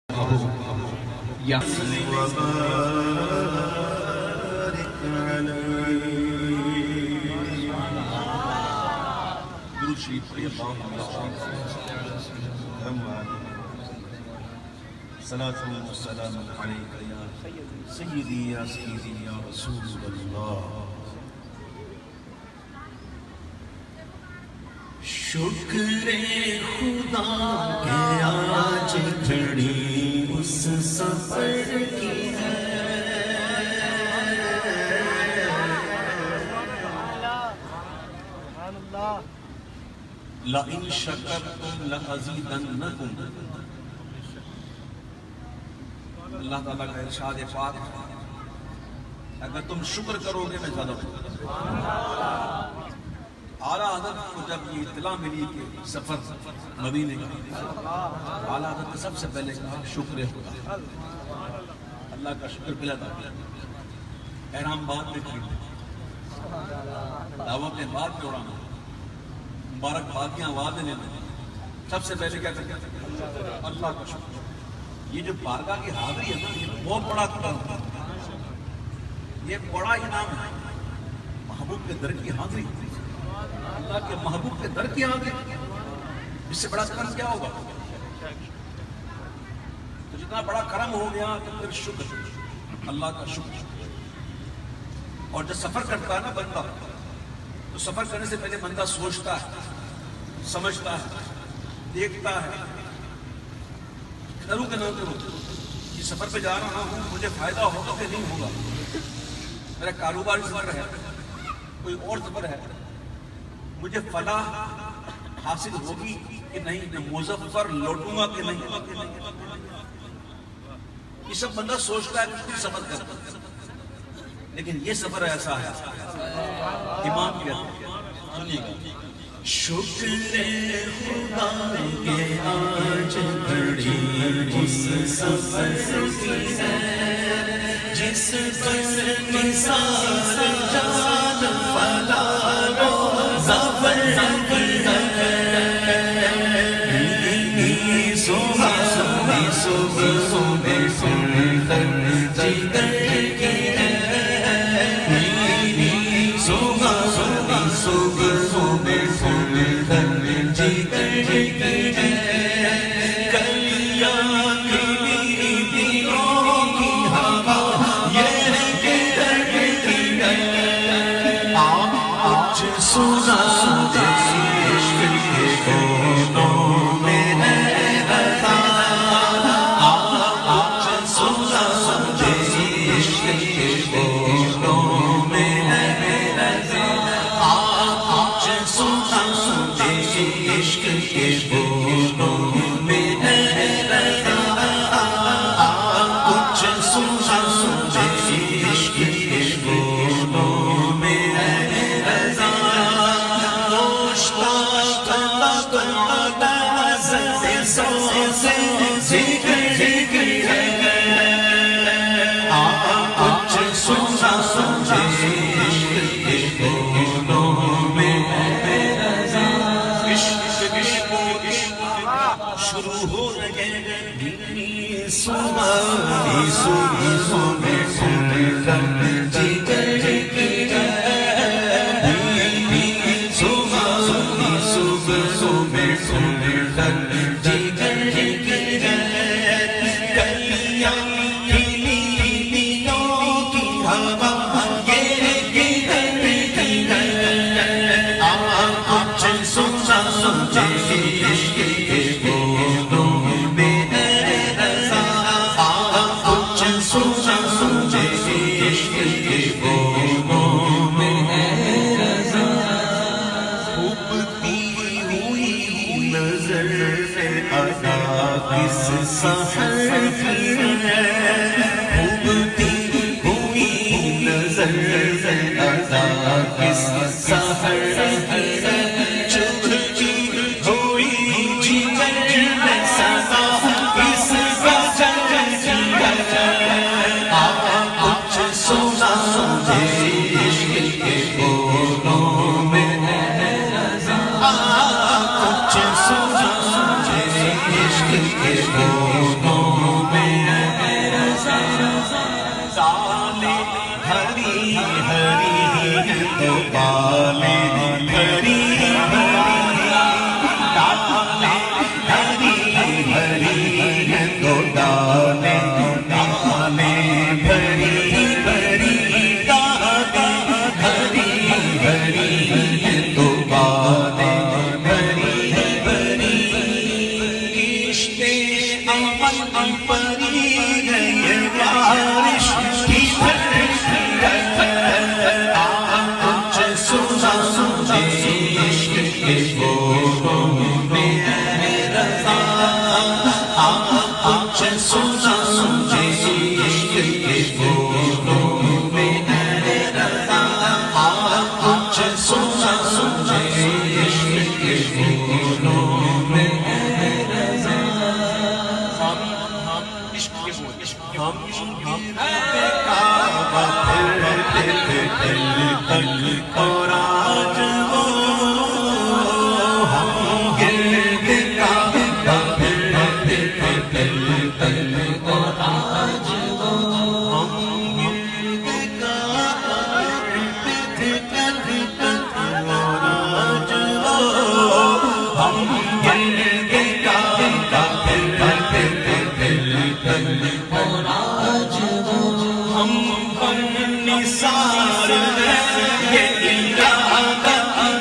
یا صلاة والسلام علیک یا سیدی یا سیدی یا رسول اللہ. شکر خدا کہ آج گھڑی اس سفر کی ہے. لئن شکرتم لازیدنکم. اللہ تعالیٰ کا ارشاد پاک ہے اگر تم شکر کرو گے میں زیادہ ہوں. اعلیٰ حضرت کو جب یہ اطلاع ملی کہ سفر مدینے کا، اعلیٰ حضرت نے سب سے پہلے کہا شکر خدا، اللہ کا شکر پہلا تھا. احرام بعد میں خریدے، دعوتیں بعد دوڑانا، مبارک بادیاں وعدے لینا، سب سے پہلے کیا کرتے ہیں اللہ کا شکر. یہ جو بارگاہ کی حاضری ہے نا، یہ بہت بڑا کرم ہے، یہ بڑا انعام ہے. محبوب کے در کی حاضری، اللہ کے محبوب کے در کی حاضری، اس سے بڑا کرم کیا ہوگا؟ تو جتنا بڑا کرم ہو گیا تو پھر شکر، اللہ کا شکر. اور جب سفر کرتا ہے نا بندہ، تو سفر کرنے سے پہلے بندہ سوچتا ہے، سمجھتا ہے، دیکھتا ہے کروں کہ نہ کروں، یہ سفر پہ جا رہا ہوں مجھے فائدہ ہوگا کہ نہیں ہوگا، میرا کاروباری سفر ہے، کوئی اور سفر ہے، مجھے فلاح حاصل ہوگی کہ نہیں، میں مظفر لوٹوں گا کہ نہیں. یہ سب بندہ سوچتا ہے کہ سفر کرتا ہے. لیکن یہ سفر ایسا ہے، امام کہتے ہیں، سنیے گا. شکر خدا کہ آج گھڑی اس سفر کی ہے جس پر نثار جان فلاح و ظفر کی ہے. صبح میں سندر جگر کی ہے. صبح میں سندر جگر کی ہے. کلیاں کھلی دلوں کی ہوا یہ گرد کی ہے. آپ کچھ سنا دے عشق کے کونوں میں ہے رضا. آپ کچھ سنا دے عشق کے کونوں میں ہے رضا. آپ کچھ سنا دے عشق کے کونوں میں ہے رضا. آپ کچھ سنا دے عشق کے کونوں میں ہے رضا. شروع ہو رہے کچھ سنا عشق کے کونوں تو بالیں بھری بھری ڈالیں ہری ہری تو ڈالیں ڈالیں بھری بھری ڈالیں ہری ہری تو بالیں بھری بھری کشتے عمل پری گئے بارش کی کچھ سنا سنجھے عشق کے بولوں میں رضا کچھ سنا سنجھے عشق کے بولوں میں رضا کچھ سنا سنجھے عشق کے بولوں میں رضا ہم کعبہ پھرتے تھے دل تک اور آج وہ ہم گرد کعبہ پھرتے تھے دل تک اور آج وہ ہم گرد کعبہ پھرتے تھے دل تک اور آج وہ ہم گرد کعبہ پھرتے تھے دل تک اور آج وہ ہم پر نثار یہ ارادہ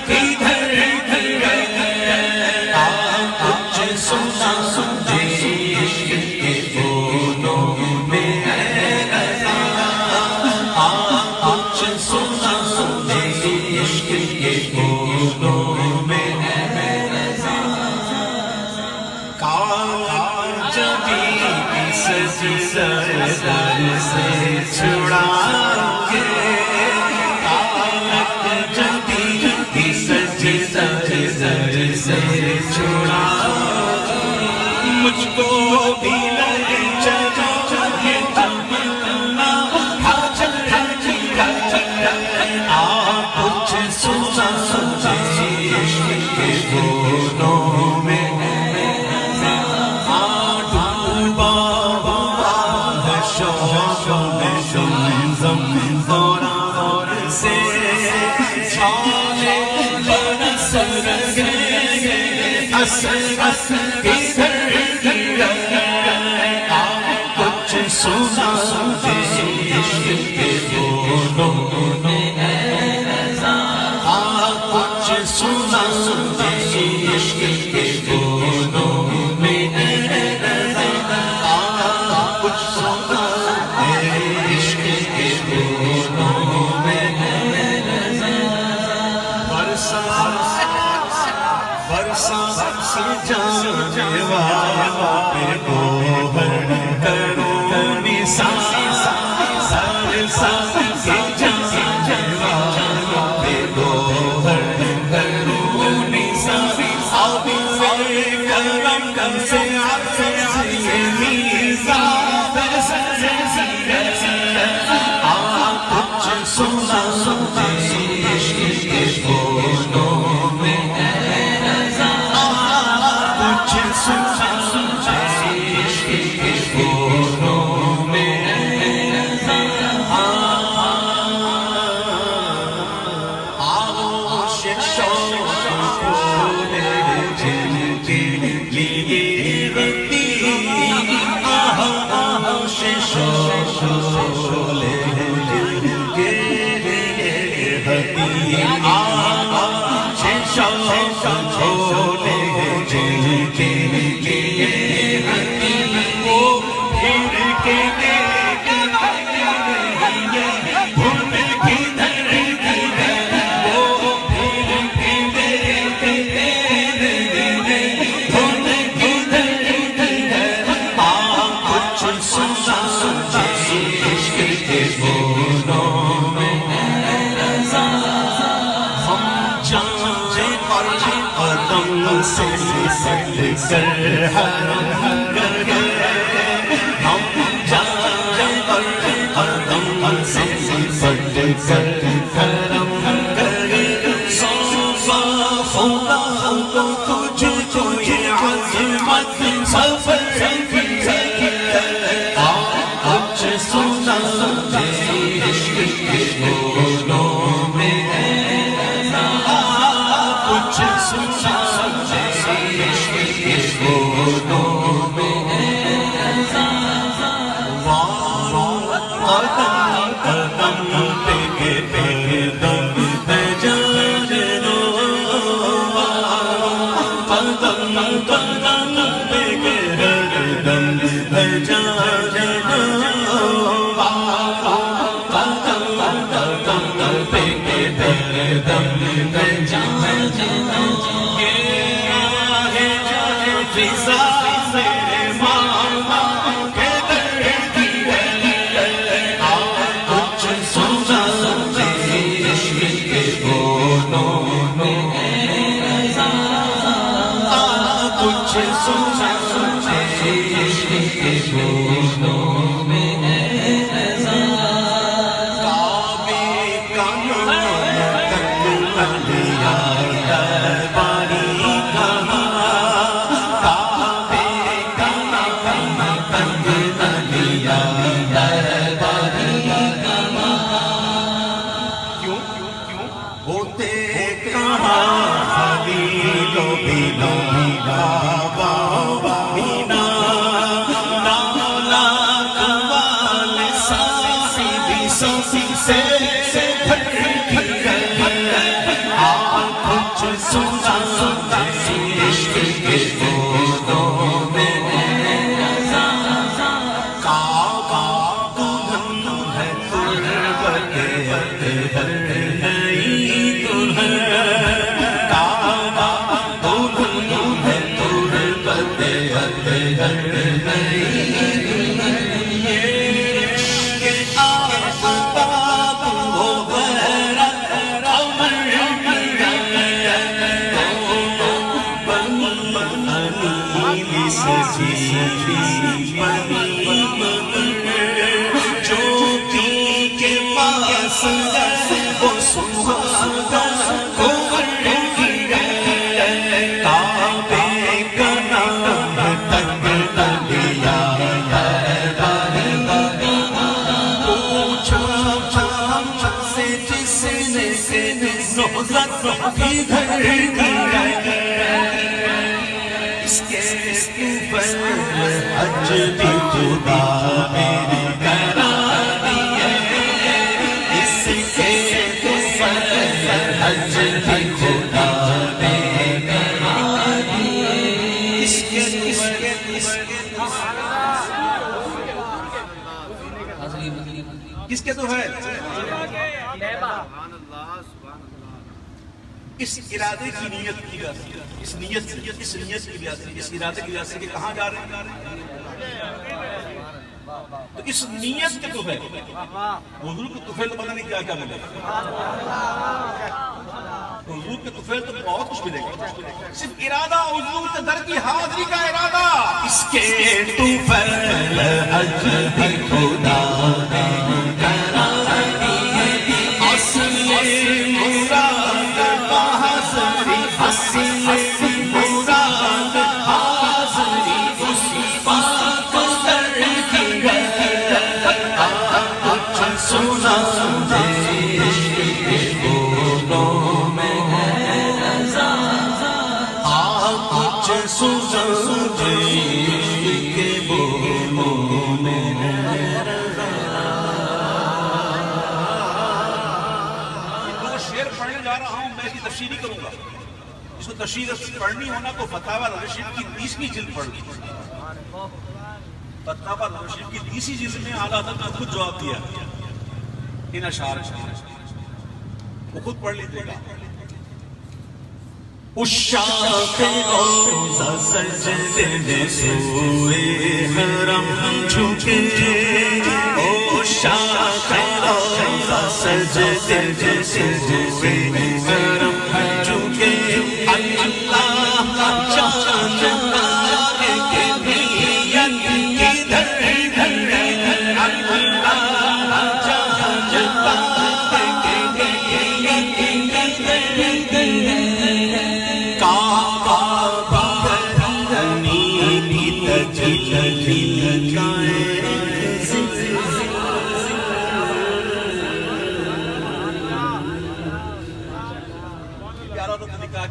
کدھر گئے کچھ سنا سنجھے عشق کے بولوں میں رضا کچھ سنا سنجھے عشق کے بولوں میں رضا کاج بھی سجی سر سے چھڑاؤ گے کالک جبھی بھی سجی سر سے چھڑاؤ مجھ کو بھی لگے چلو یہ تمنا حاجت کچھ سنا سنجھے عشق کے بولوں میں زمزم سے چھالے برس رہے اثر کدھر گئے کچھ سنا سنجھے عشق کے بولوں میں رضا کچھ سنا سنجھے عشق کے بولوں میں رضا کچھ سنا عشق کے بولوں میں رضا برسا برسا جانے والا پہ گوہر کرو نثار برسا جانے والا پہ گوہر کرو نثار اب کرم سے یہ میزان کچھ سنا سنجھے عشق کے بولوں میں رضا کچھ سنا سنجھے عشق کے بولوں میں رضا آغوش شوق پھولے جن کے لیے رتی آغوش شوق پھولے چھوڑے جن کے لیے وہ پھر کے بھول کدھر گئے وہ پھر کے بھول کدھر گئے کچھ سنا سنجھے عشق کے بولوں میں رضا ہم جانے قدم سے سٹ کر حرم کر گئے ہم جانے قدم سے سٹ کر حرم کر گئے خدا کو تجھ کو یہ عظمت سفر کچھ سنا سنجھے عشق کے بولوں میں کس کے تو ہے اس ارادے کی نیت کی وجہ سے، اس نیت کی وجہ سے، اس ارادے کی وجہ سے کہ کہاں جا رہے ہیں، تو اس نیت کے تو ہے حضور کے طفیل تو پتہ نہیں کیا کیا ملے گا، حضور کے طفیل تو بہت کچھ ملے گا، صرف ارادہ حضور کے در کی حاضری کا ارادہ، اس کے طفیل اجدی خدا تشریح کروں گا، اس کو تشریح پڑھنی ہونا تو فتاوی رشید کی 30ویں جلد پڑھ لی، فتاوی رشید کی 30ویں جلد میں اعلیٰ حضرت نے خود جواب دیا ان اشعار وہ خود پڑھ لیجیے گا۔ عشاق روضہ سجدے میں سوئے حرم جھکے، عشاق روضہ سجدے میں سوئے حرم جھکے، اللہ کا چاند تارے کے نیت کدھر اللہ کا چاند تارے کے نیت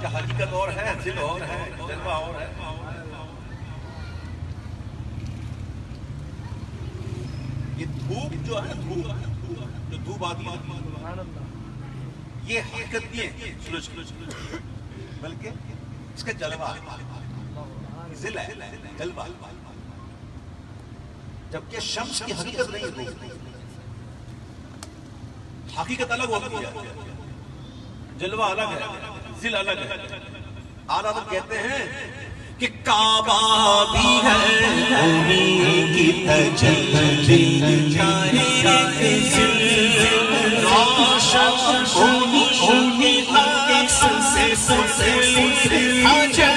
حقیقت اور ہے، دل اور ہے، جذبہ اور ہے۔ یہ دھوپ جو ہے دھوپ جو دھوپ آتی ہے یہ حقیقت نہیں ہے سورج کی، بلکہ اس کا جلوہ ذل ہے، جلوہ، جبکہ شمس کی حقیقت نہیں ہے، حقیقت الگ ہوتی ہے، جلوہ الگ ہے، ذل الگ ہے۔ اعلیٰ حضرت کہتے ہیں کہ کعبہ بھی ہے انہی کی تجلی کا ایک ذل روشن انہی عکس سے پتلی حجر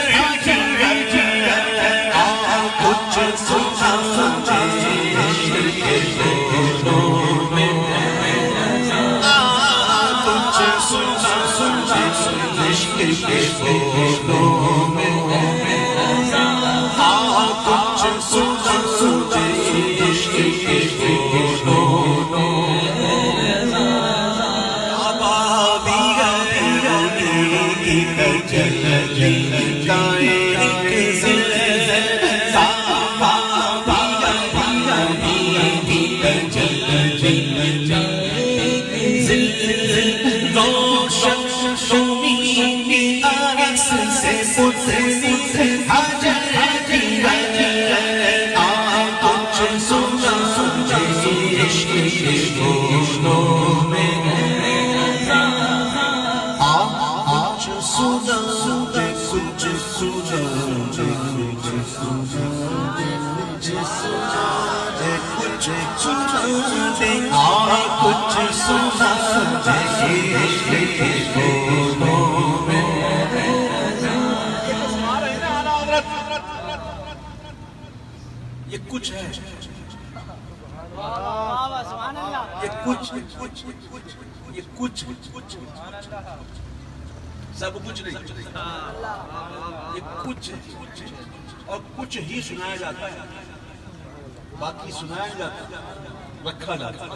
کچھ سنا کے دونوں میں کچھ سنا عشق کے دونوں میں کچھ سنا عشق کے دونوں آبادی کی تجلی کا ایک ذل یہ کچھ ہے، یہ کچھ سب کچھ نہیں، یہ کچھ ہے اور کچھ ہی سنایا جاتا ہے، باقی سنایا جاتا ہے، رکھا جاتا ہے۔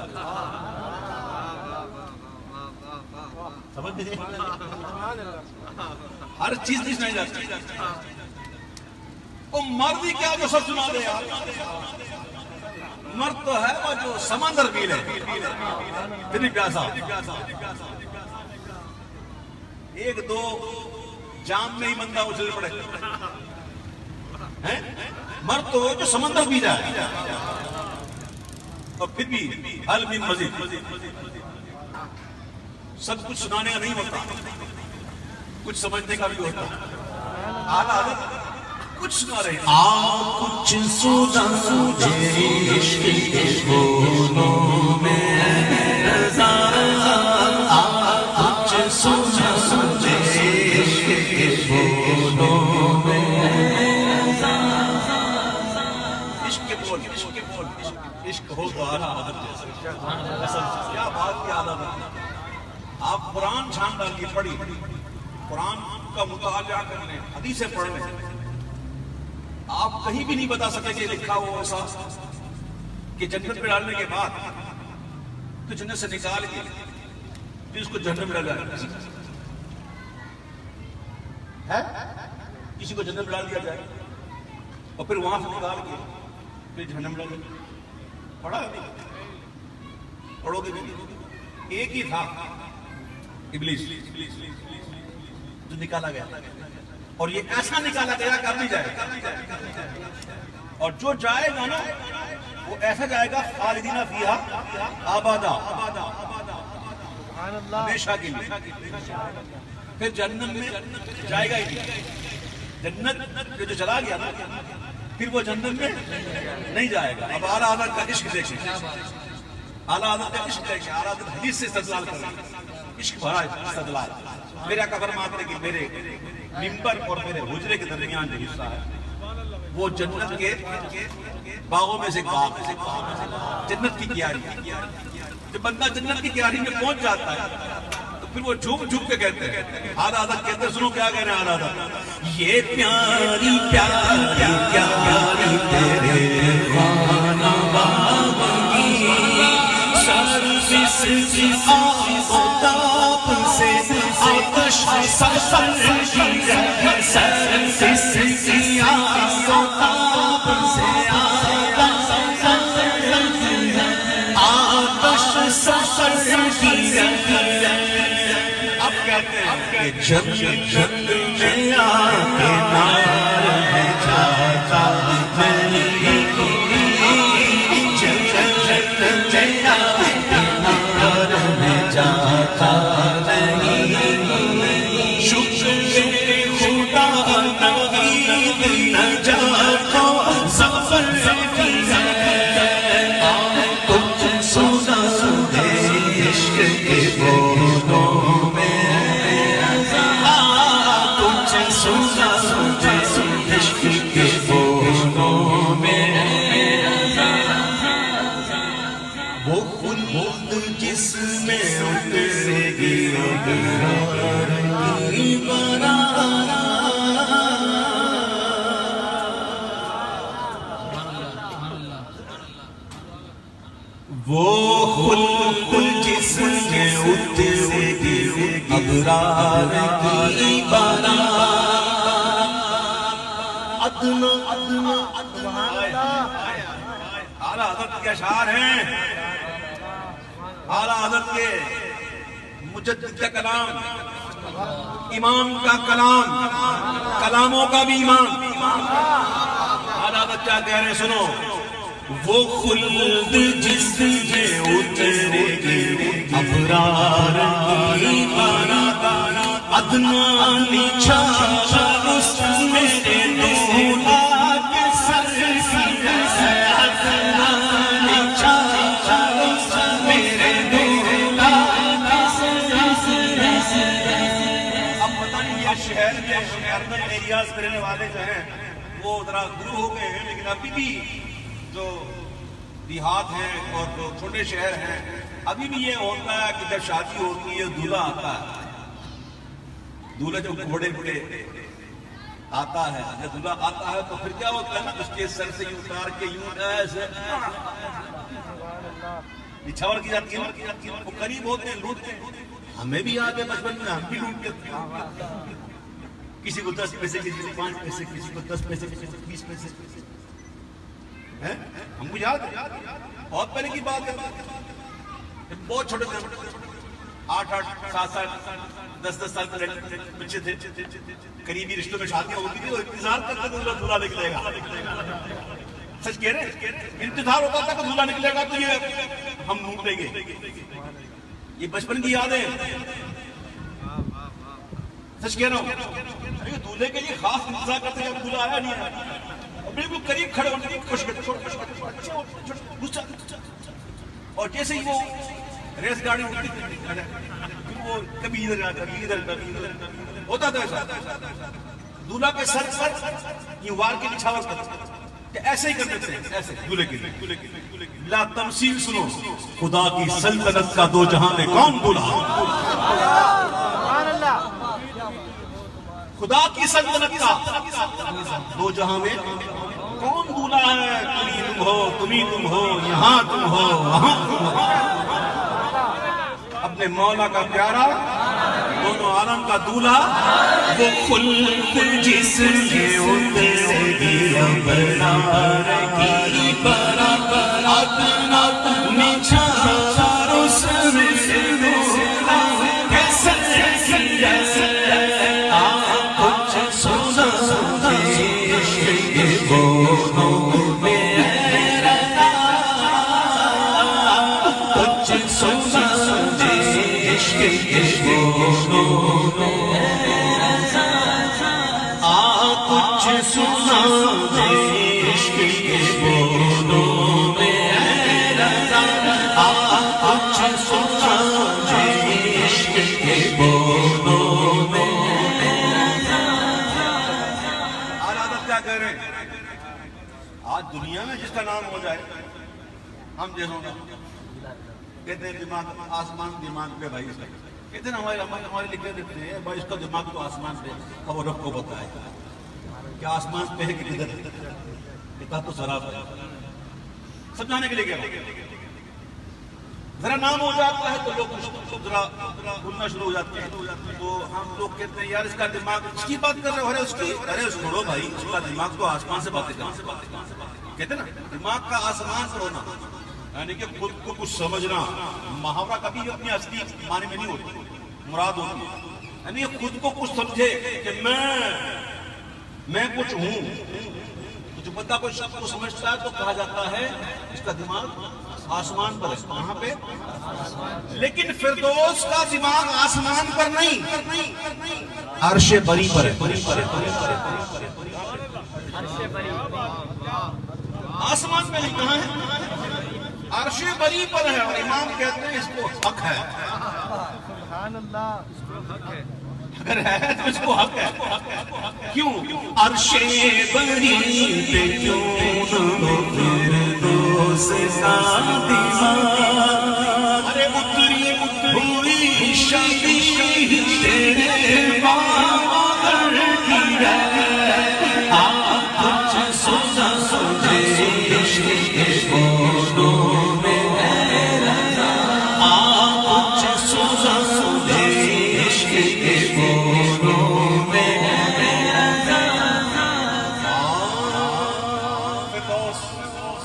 سمجھ نہیں؟ ہر چیز نہیں سنائی جاتی، وہ مرد ہی کیا جو سب سنا دے یار، مرد تو ہے وہ جو سمندر پی لے پھر بھی پیاسا، ایک دو جام میں ہی بندہ اچھل پڑے، مرد تو جو سمندر پی جائے اور پھر بھی حل من مزید، سب کچھ سنانے کا نہیں ہوتا، کچھ سمجھنے کا بھی ہوتا۔ اعلیٰ حضرت کچھ سنا رہے ہیں، کچھ سنا عشق کے دونوں میں رضا، کچھ سنا عشق کے دونوں میں رضا، عشق کے بول، عشق کے بول، عشق ہو تو اعلیٰ حضرت جیسے، کیا بات کی اعلیٰ حضرت۔ آپ قرآن چھان ڈال کی پڑھی، قرآن کا مطالعہ کرنے، حدیثیں پڑھنے، آپ کہیں بھی نہیں بتا سکے کہ لکھا ہوا ایسا کہ جنت میں ڈالنے کے بعد تو جنت سے نکال کے پھر اس کو جہنم میں ڈالا ہے، کسی کو جنت میں ڈال دیا جائے اور پھر وہاں سے نکال کے پھر جہنم میں ڈالے، پڑھا نہیں، پڑھو گے نہیں، ایک ہی تھا ابلیس جو نکالا گیا، اور یہ ایسا نکالا گیا کہ اب نہیں جائے گا، اور جو جائے گا نا وہ ایسا جائے گا خالدین فیہا ابدا، ہمیشہ کے لیے، پھر جنت میں جائے گا ہی نہیں، جنت جو چلا گیا نا پھر وہ جنت میں نہیں جائے گا۔ اب اعلیٰ حضرت کا عشق دیکھیں، اعلیٰ حضرت کا عشق دیکھیں، اعلیٰ حضرت حدیث سے استدلال کریں، عشق بھرا استدلال۔ میرے آقا فرماتے ہیں کہ میرے ممبر اور میرے حجرے کے درمیان جو حصہ ہے وہ جنت کے باغوں میں سے ایک باغ ہے، جنت کی کیاری، جب بندہ جنت کی کیاری میں پہنچ جاتا ہے تو پھر وہ جھوم جھوم کے کہتے ہیں، اعلیٰ حضرت کہتے ہیں، سنو کیا کہہ رہے ہیں اعلیٰ حضرت، یہ پیاری پیاری پیاری تیرے خانہ باغ کی سروس کی آفتاب سے آتش سفر کی سروس کی آفتاب سے اب کہتے ہیں کہ جب جب میں آ کے نار میں جاتا نہیں، جب جب میں آ کے نار میں جاتا نہیں، شکر خدا نوید نجات و ظفر کی ہے، کچھ سنا دے عشق کے بولوں میں، کچھ سنا دے عشق کے بولوں میں، وہ خلود جس میں اترے گی ابرار کی بارات، وہ خلود جس میں اترے گی ابرار کی بارات، ادنا ادنا ادنا اعلیٰ حضرت کے اشعار ہیں، اعلیٰ حضرت کے مجدد کا کلام، امام کا کلام، کلاموں کا بھی امام، اعلیٰ حضرت کیا کہہ رہے ہیں سنو، وہ خلد جس میں اترے گی ابرار کی بارات، ادنا نیچا اس میرے دولا کے سر کی، ادنا نیچا اس میرے دولا کے سر کی۔ اب پتہ نہیں یہ شہر کے اربن ایریاز کے رہنے والے جو ہیں وہ ذرا دور ہو گئے ہیں، لیکن ابھی بھی جو دیہات ہیں اور جو چھوٹے شہر ہیں ابھی بھی یہ ہوتا ہے کہ جب شادی ہوتی ہے دولہا آتا ہے، دولہا جو گھوڑے پہ آتا ہے، جب دولہا آتا ہے تو پھر کیا ہوتا ہے نا، اس کے سر سے یوں اتار کے یوں ایسے نچھاور کی جاتی ہے، وہ قریب ہوتے ہیں، لوٹتے ہیں، ہمیں بھی یاد ہے بچپن میں ہم بھی لوٹتے تھے، کسی کو 10 پیسے، کسی کو 5 پیسے، کسی کو 10 پیسے، کسی کو 20 پیسے، ہم کو یاد ہے، بہت پہلے کی بات ہے، بہت چھوٹے تھے، 8 7 10 سال کے بچے تھے، قریبی رشتوں میں شادیاں ہوتی تھی، وہ انتظار کرتے تھے دولہا نکلے گا، سچ کہہ رہے ہیں، انتظار ہوتا تھا کہ دولہا نکلے گا تو یہ ہم ڈھونڈیں گے، یہ بچپن کی یادیں، سچ کہہ رہا ہوں، دولہے کے لیے خاص انتظار کرتے ہیں، دولہا آیا نہیں آیا، بالکل قریب کھڑے ہونے کی کوشش کرتے، اور جیسے ہی وہ ریس گاڑی اٹھتی وہ کبھی ادھر جاتا، کبھی ادھر ہوتا تھا ایسا، دولہا کے سر پر یہ وار کے نچھاور کرتے کہ ایسے ہی کرتے تھے، ایسے دولہے کے لیے لا تمثیل سنو، خدا کی سلطنت کا دو جہاں میں کون دولہا، خدا کی سلطنت کا دو جہاں میں کون دولہا ہے، تم ہی تم ہو، یہاں تم ہو، وہاں تم ہو، اپنے مولا کا پیارا، دونوں عالم کا دولہا، وہ خلد جس میں اترے گی ابرار کی بارات، ادنا نیچا اس میرے دولا کے سر کی، کچھ سنا دے عشق کے بولوں میں، کچھ سنا دے عشق کے بولوں میں، کچھ سنا دے عشق کے بولوں میں، کچھ سنا دے عشق کے بولوں میں۔ کیا کہہ رہے ہیں آج دنیا میں جس کا نام ہو جائے ہم جیسوں گا کہتے ہیں دماغ آسمان دماغ پہ بھائی، کہتے ہیں ہمارے لکھے دیتے ہیں بھائی اس کا دماغ تو آسمان پہ، اب وہ رب کو بتائے کیا آسمان پہ ہے کہ کدھر ہے، کہتا تو ذرا سمجھانے کے لیے کیا ذرا نام ہو جاتا ہے تو لوگ ذرا بھولنا شروع ہو جاتے ہیں، تو ہم لوگ کہتے ہیں یار اس کا دماغ اس کی بات کر رہے ہو، ارے چھوڑو بھائی، اس کا دماغ تو آسمان سے باتیں کہتے ہیں نا، دماغ کا آسمان پر ہونا یعنی کہ خود کو کچھ سمجھنا، محاورہ کبھی اپنی اصلی معنی میں نہیں ہوتا، مراد ہوتی ہے یعنی خود کو کچھ سمجھے کہ میں کچھ ہوں. تو جو بندہ کوئی شخص کو سمجھتا ہے تو کہا جاتا ہے اس کا دماغ آسمان پر ہے. کہاں پہ؟ لیکن فردوس کا دماغ آسمان پر نہیں، عرش بری پر ہے. آسمان میں نہیں، کہاں ہے؟ عرش بری پر ہے. اور امام کہتے ہیں اس کو حق ہے. سبحان اللہ، اس کو حق ہے. اگر ہے تو اس کو حق ہے. کیوں؟ عرش بری پہ کیوں نہ فردوس کا دماغ، ارے اتری ہوئی شبیہ تیرے مادر کی ہے. آپ کچھ سوچا سوچے عشق کے بونوں میں ہے رضا. آپ کچھ سوچا سوچے عشق کے بونوں میں ہے رضا.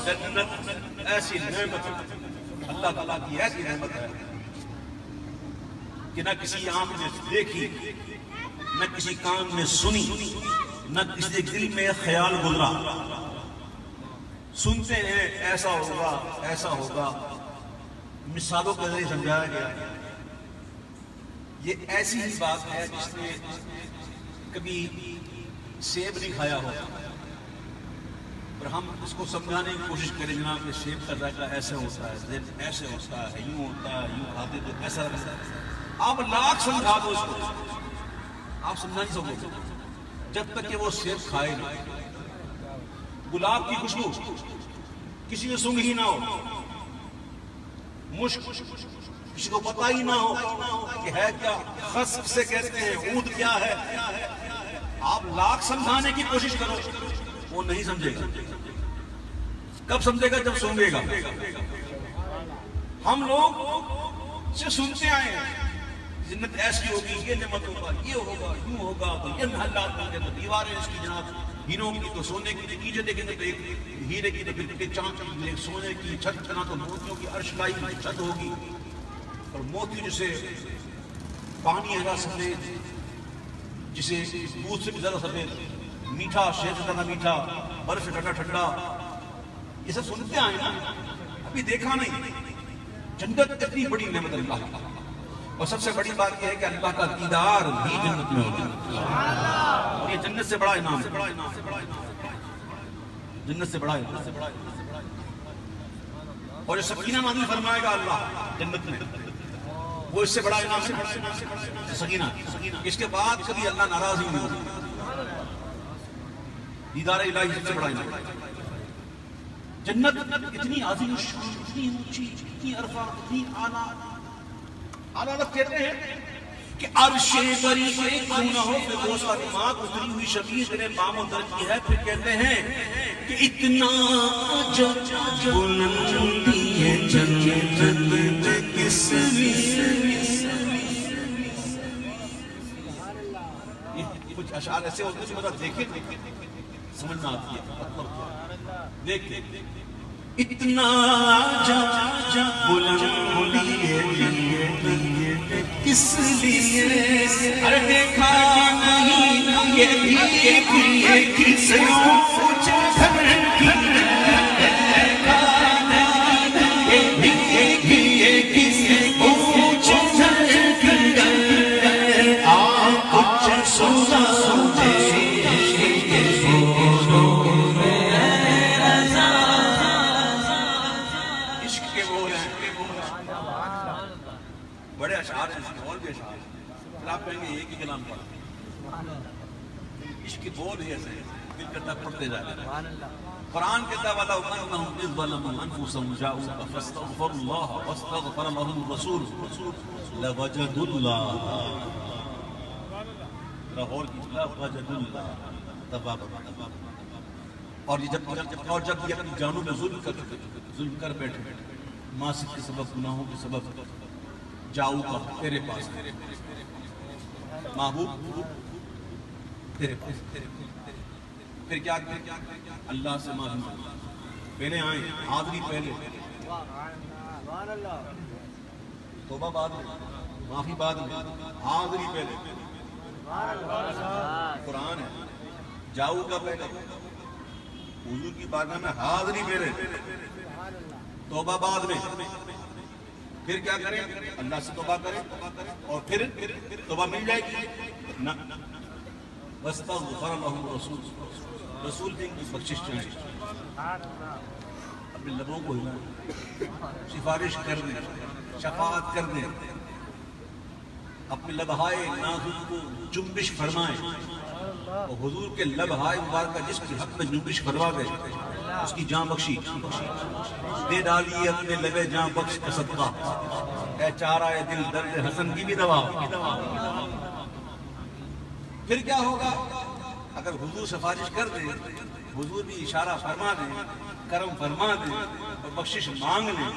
جنت ایسی نعمت اللہ تعالیٰ کی ایسی نعمت ہے کہ نہ کسی آنکھ نے دیکھی، نہ کسی کان نے سنی، نہ کسی دل میں خیال گزرا. سنتے ہیں ایسا ہوگا ایسا ہوگا، مثالوں کے ذریعے سمجھایا گیا. یہ ایسی ہی بات ہے جس نے کبھی سیب نہیں کھایا ہو اور ہم اس کو سمجھانے کی کوشش کریں جناب کہ سیب کا ذائقہ ایسے ہوتا ہے، ایسے ہوتا ہے، یوں ہوتا ہے، یوں کھاتے تو ایسا لگتا ہے. آپ لاکھ سمجھا دو اس کو، آپ سمجھا نہیں سکو جب تک کہ وہ سیب کھائے نہ. گلاب کی خوشبو کسی نے سنگ ہی نہ ہو، مشک کسی کو پتہ ہی نہ ہو کہ ہے کیا، خس سے کہتے ہیں، عود کیا ہے. آپ لاکھ سمجھانے کی کوشش کرو وہ نہیں سمجھے گا. کب سمجھے گا؟ جب سنگے گا. ہم لوگ سے سنتے آئے ہیں جنت ایسی ہوگی، یہ نعمت ہوگا، یہ ہوگا، یوں ہوگا، تو یہ محلات ہوں گے، تو دیواریں اس کی جناب ہیروں کی تو سونے کی، نیچے دیکھیں گے تو ایک ہیرے کی، تو چاند کی، ایک سونے کی چھت بنا تو موتیوں کی عرش لائی چھت ہوگی. اور موتی جسے پانی ہے سفید، جسے دودھ سے بھی زیادہ سفید، میٹھا شہد سے زیادہ میٹھا، برف سے ٹھنڈا ٹھنڈا. یہ سب سنتے آئے نا، ابھی دیکھا نہیں. جنت اتنی بڑی نعمت اللہ کا. اور سب سے بڑی بات یہ ہے کہ اللہ کا دیدار بھی جنت میں ہوتا ہے. اور یہ جنت سے بڑا انعام ہے، جنت سے بڑا انعام. اور جو سکینہ نازل فرمائے گا اللہ جنت میں، وہ اس سے بڑا انعام ہے سکینہ. اس کے بعد کبھی اللہ ناراض ہی نہیں ہوتا. دیدار الہی سب سے بڑا انعام. جنت اتنی عظیم الشان، اتنی اونچی، اتنی عرفہ، اتنی اعلیٰ. اعلیٰ لفظ کہتے ہیں کہ عرش بری پہ کیوں نہ ہو فردوس کا دماغ، اتری ہوئی شبیہ تیرے بام و در کی ہے. پھر کہتے ہیں کہ اتنا بلندی ہے جنت کس لیے. کچھ اشعار ایسے ہوتے ہیں جو بتا دیکھیں سمجھنا آتی ہے. دیکھ اتنا بلندی ہے جنت کس لیے. ارے دیکھا نہیں یہ بھی ایک سے اونچے گھر کی بڑے اشعار ہیں اور بھی اشعار ہیں. آپ کہیں گے ایک ہی کلام پڑھا. عشق کے بول ہی ایسے دل کرتا پڑھتے جائے. قرآن کہتا والا انہم اذ ظلموا انفسهم جاءوك فاستغفروا الله واستغفر لهم الرسول لوجدوا الله. لاہور کی لوجدوا الله تبارک. اور جب یہ اپنی جانوں میں ظلم کر بیٹھے، معاصی کے سبب، گناہوں کے سبب، جاؤ کا تیرے پاس، محبوب تیرے پاس. پھر کیا اللہ سے معافی مانگو. پہلے آئیں حاضری، پہلے توبہ بعد میں، معافی بعد میں، حاضری پہلے. قرآن ہے. جاؤ کا پہلے، حضور کی بارگاہ میں حاضری پہلے، توبہ بعد میں. پھر کیا کریں؟ اللہ سے توبہ کریں اور پھر توبہ مل جائے گی نہ. وَاسْتَغْفَرَ لَهُمْ رَسُولُ، رسول کی بخشش چاہیے. اپنے لبوں کو ہلائیں، سفارش کر دیں، شفاعت کر دیں، اپنے لبہائے نازک کو جنبش فرمائیں. اور حضور کے لبہائے مبارکہ جس کی حق میں جنبش فرما گئے اس کی جان بخشی. دے ڈالیے اپنے لبے جان بخش کا صدقہ، اے چارہ دل درد حسن کی بھی دوا. پھر کیا ہوگا؟ اگر حضور سفارش کر دیں، حضور بھی اشارہ فرما دیں، کرم فرما دیں اور بخشش مانگ لیں،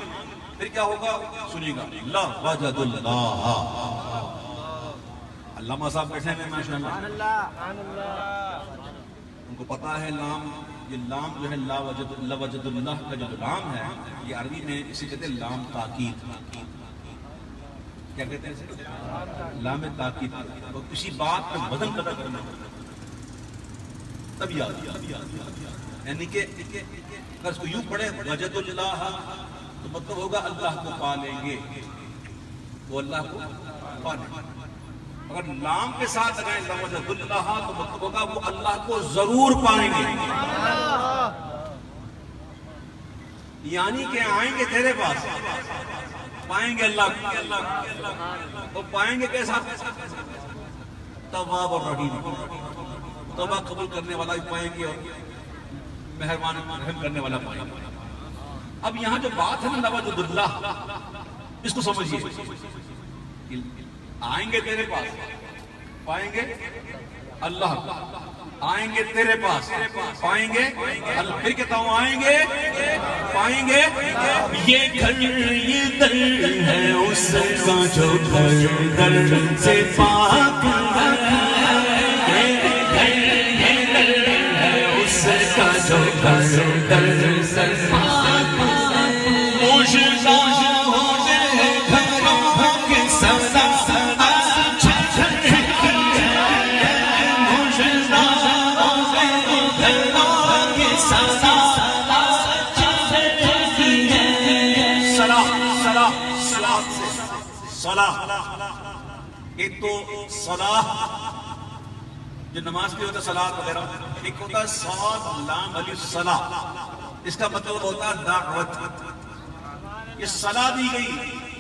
پھر کیا ہوگا؟ سنیے گا. لا وجد اللہ. علامہ صاحب بیٹھے ہیں ماشاءاللہ، ان کو پتا ہے لام، یہ لام جو ہے لا وجد اللہ کا جو لام ہے یہ عربی میں اسی کہتے ہیں لام تاکید. کیا کہتے ہیں اسے؟ لام تاکید. اور کسی بات پر بدل پتا کرنا تب یاد، یعنی کہ اگر اس کو یوں پڑھے وجد اللہ تو مطلب ہوگا اللہ کو پا لیں گے، وہ اللہ کو پا لیں گے. اگر لام کے ساتھ اگر وجد اللہ تو مطلب ہوگا وہ اللہ کو ضرور پائیں گے، یعنی کہ آئیں گے تیرے پاس، پائیں گے اللہ کو. وہ پائیں گے کیسا؟ تواب اور رحیم، توبہ قبول کرنے والا بھی پائیں گے اور مہربان رحم کرنے والا پائیں گے. اب یہاں جو بات ہے نا وجد اللہ، اس کو سمجھیے. آئیں گے تیرے پاس، پائیں گے اللہ، آئیں گے تیرے پاس، پائیں گے اللہ. پھر کہتا ہوں آئیں گے پائیں گے. یہ گھر یہ در ہے اس کا جو گھر در سے پاک ہے. یہ گھر یہ در ہے اس کا جو گھر در سے پاک ہے. موجودہ ہو جائے گھروں کے سزا صلاح. ایک تو صلاح جو نماز کی ہوتا ہے صلاۃ وغیرہ، ایک ہوتا ہے صاد لام الف صلاح، اس کا مطلب ہوتا ہے دعوت. یہ صلاح دی گئی،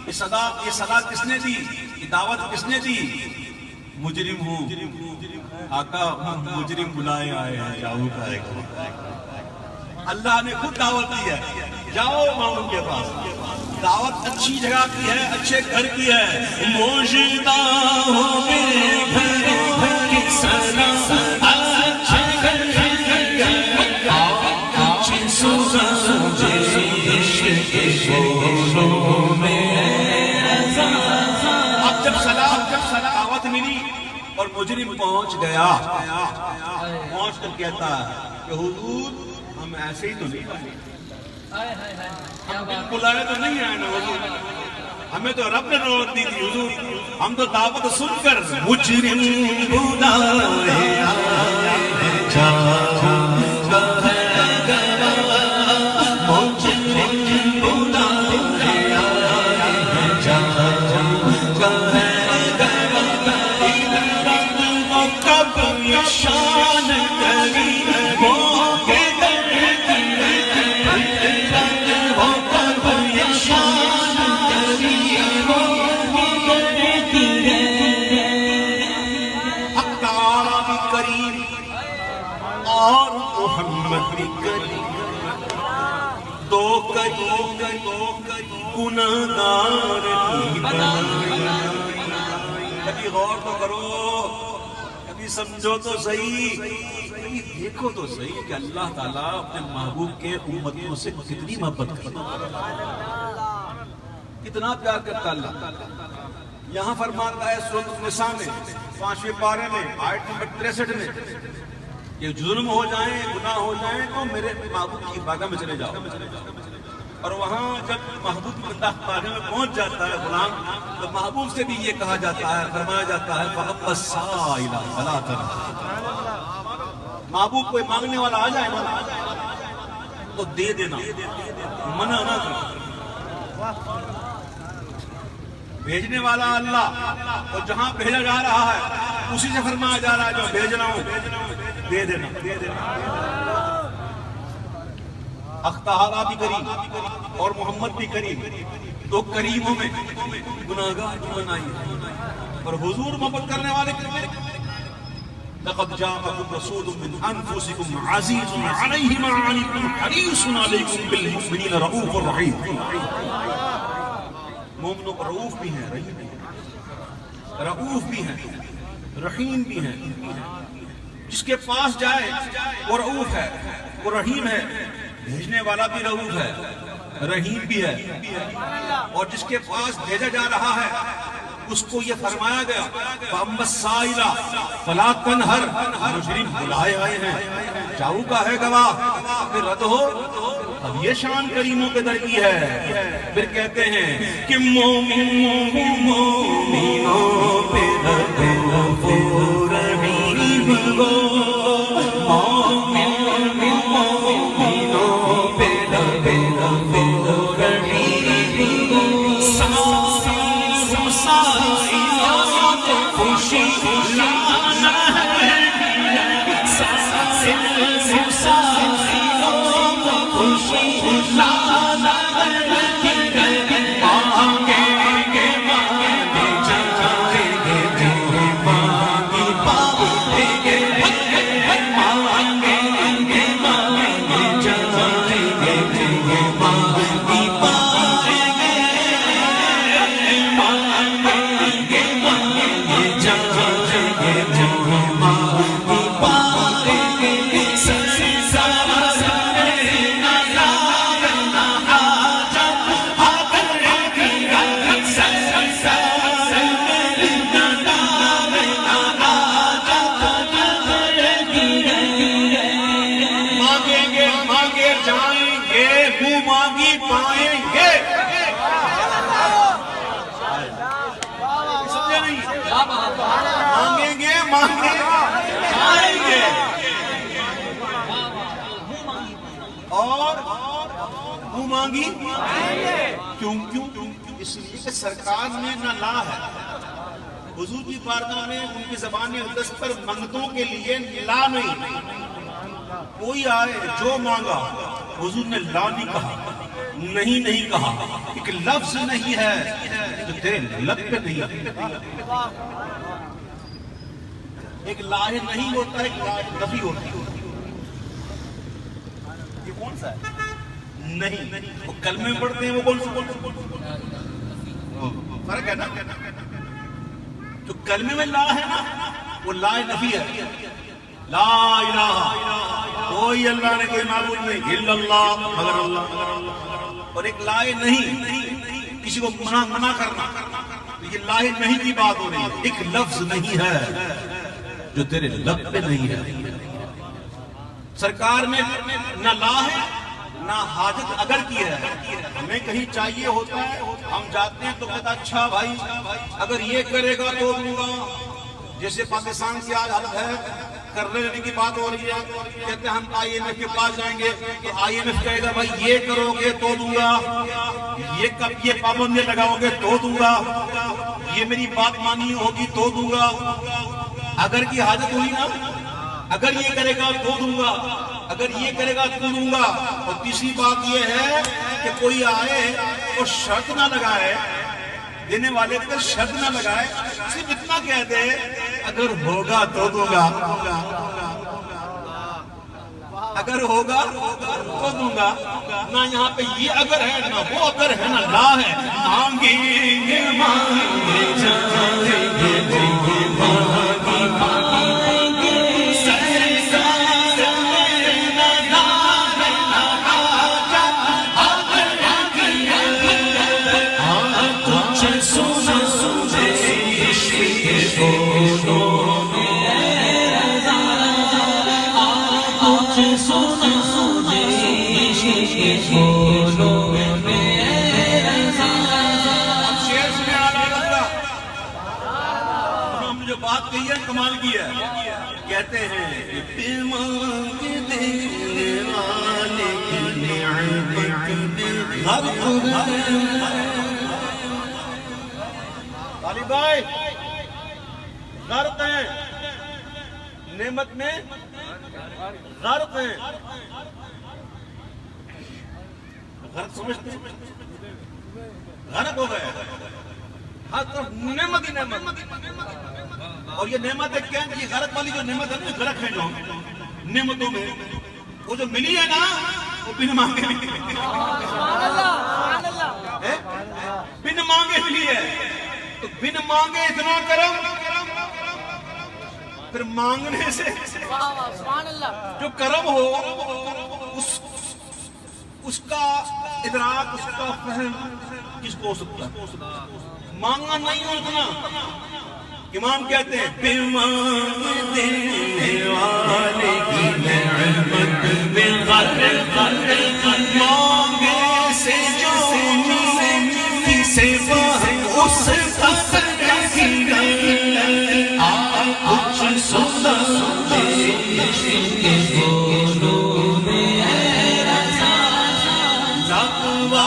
یہ صلاح کس نے دی؟ یہ دعوت کس نے دی؟ مجرم ہوں آقا، مجرم بلائے آئے ہیں، جاؤ کا ایک اللہ نے خود دعوت دی ہے، جاؤ مامون کے پاس. دعوت اچھی جگہ کی ہے، اچھے گھر کی ہے. موجودہ ہو میرے گھر کی سزا اچھے گھر اچھی سزا عشق کے بولوں میں. اب جب دعوت ملی اور مجرم پہنچ گیا، پہنچ کر کہتا ہے کہ حضور ہم ایسے ہی تو نہیں آئے، بالکل آئے تو نہیں آئے نا حضور، ہمیں تو رب نے دعوت دی تھی حضور، ہم تو دعوت سن کر مجرم بلائے شان کری وہ کے در وہ کب شان کری وہ حق تعالیٰ بھی کریم اور محمد بھی کریم، دو کریم گناہگار کی بنائی. کبھی غور تو کرو، سمجھو تو صحیح، دیکھو تو صحیح کہ اللہ تعالیٰ اپنے محبوب کے امتیوں سے کتنی محبت کرتا ہے، کتنا پیار کرتا اللہ. یہاں فرماتا ہے سورۃ النساء میں 5ویں پارے میں آیت نمبر 63 میں کہ ظلم ہو جائیں، گناہ ہو جائیں تو میرے محبوب کی بارگاہ میں چلے جاؤ. اور وہاں جب محبوب اللہ پانے میں پہنچ جاتا ہے غلام تو محبوب سے بھی یہ کہا جاتا ہے، فرمایا جاتا ہے فَأَمَّا السَّائِلَ فَلَا تَنْهَرْ، محبوب کوئی مانگنے والا آ جائے تو دے دینا، منع نہ کرو۔ بھیجنے والا اللہ، اور جہاں بھیجا جا رہا ہے اسی سے فرمایا جا رہا ہے جو بھیج رہا ہوں دے دینا۔ اختہارا بھی کریم اور محمد بھی کریم، دو کریموں میں گناہگار کیوں نہ آئی، اور حضور محبت کرنے والے کریم لقد جاءكم رسول من انفسكم عزيز عليه ما عنتم حريص عليكم بالمؤمنين رؤوف رحيم۔ مومنوں پر رؤوف بھی ہیں، رحیم بھی ہیں، رؤوف بھی ہیں، رحیم بھی ہیں۔ جس کے پاس جائے وہ رؤوف ہے، وہ رحیم ہے، بھیجنے والا بھی رؤوف ہے، رحیم بھی ہے، اور جس کے پاس بھیجا جا رہا ہے اس کو یہ فرمایا گیا فَأَمَّا السَّائِلَ فَلَا تَنْهَرْ، مجرم بلائے آئے ہیں، چاہو کا ہے گواہ، پھر رد ہو۔ اب یہ شان کریموں کے در کی ہے، پھر کہتے ہیں کہ مومنوں پہ رب ہو رحیم ہو، مانگی کیوں اس لیے کہ سرکار میں نہ لا ہے، حضور کی بارگاہ میں ان کی زبان اقدس پر منگتوں کے لیے لا نہیں، کوئی آئے جو مانگا، حضور نے لا نہیں کہا، نہیں کہا، ایک لفظ نہیں ہے جو تیرے لب پہ نہیں ہے، ایک لاہ نہیں ہوتا ہے، ایک لاہ نفی ہوتی ہے۔ یہ کون سا ہے؟ نہیں، وہ کلمے میں پڑھتے ہیں، وہ کون سا فرق ہے نا، جو کلمے میں لا ہے نا وہ لا نفی ہے، لا الہ، کوئی اللہ نے کوئی معبود نہیں الا اللہ، مگر اللہ، اور ایک لا نہیں، کسی کو منع کرنا، یہ لا نہیں کی بات ہو رہی ہے، ایک لفظ نہیں ہے جو تیرے لب پہ نہیں ہے۔ سرکار میں نہ لا ہے نہ حاجت اگر کی ہے، ہمیں کہیں چاہیے ہوتا ہے، ہم جاتے ہیں تو کہتا اچھا بھائی اگر یہ کرے گا تو دوں گا، جیسے پاکستان کی آج حالت ہے، کرنے لینے کی بات ہو رہی ہے، کہتے ہیں ہم آئی ایم ایف کے پاس جائیں گے تو آئی ایم ایف کہے گا بھائی یہ کرو گے تو دوں گا، یہ پابندیاں لگاؤ گے تو دوں گا، یہ میری بات مانی ہوگی تو دوں گا۔ اگر کی حاجت ہوئی نا، اگر یہ کرے گا تو دوں گا، اگر یہ کرے گا تو دوں گا۔ اور تیسری بات یہ ہے کہ کوئی آئے اور شرط نہ لگائے، دینے والے پر شرط نہ لگائے، صرف اتنا کہہ دے اگر ہوگا تو دوں گا، اگر ہوگا تو دوں گا، نہ یہاں پہ یہ اگر ہے نہ وہ اگر ہے نہ لا ہے، مانگیں گے مانگے جائیں گے سونا کہی ہے کمال کیا ہے کہتے ہیں مانگ دینے والے کی نعمت میں غرق ہے علی بھائی غرق ہیں نعمت میں غرق ہیں غرق سمجھتے ہیں غرق ہو گئے ہر طرف نعمت ہی نعمت اور یہ نعمت ہے کیا یہ غرق والی جو نعمت ہے نا غرق ہے جو نعمتوں میں وہ جو ملی ہے نا وہ بن مانگے ملی ہے بن مانگے ملی ہے تو بن مانگے اتنا کرم پھر مانگنے سے جو کرم ہو اس کا ادراک اس کا فہم کس کو ہو سکتا ہے مانگنا نہیں ہو اتنا امام کہتے ہیں بے مانگ دینے والے کی نعمت میں غرق مانگے سے جو کسے باہر اس فصل کی گئی کچھ سنا دیش کے بولوں میں رضا تقوی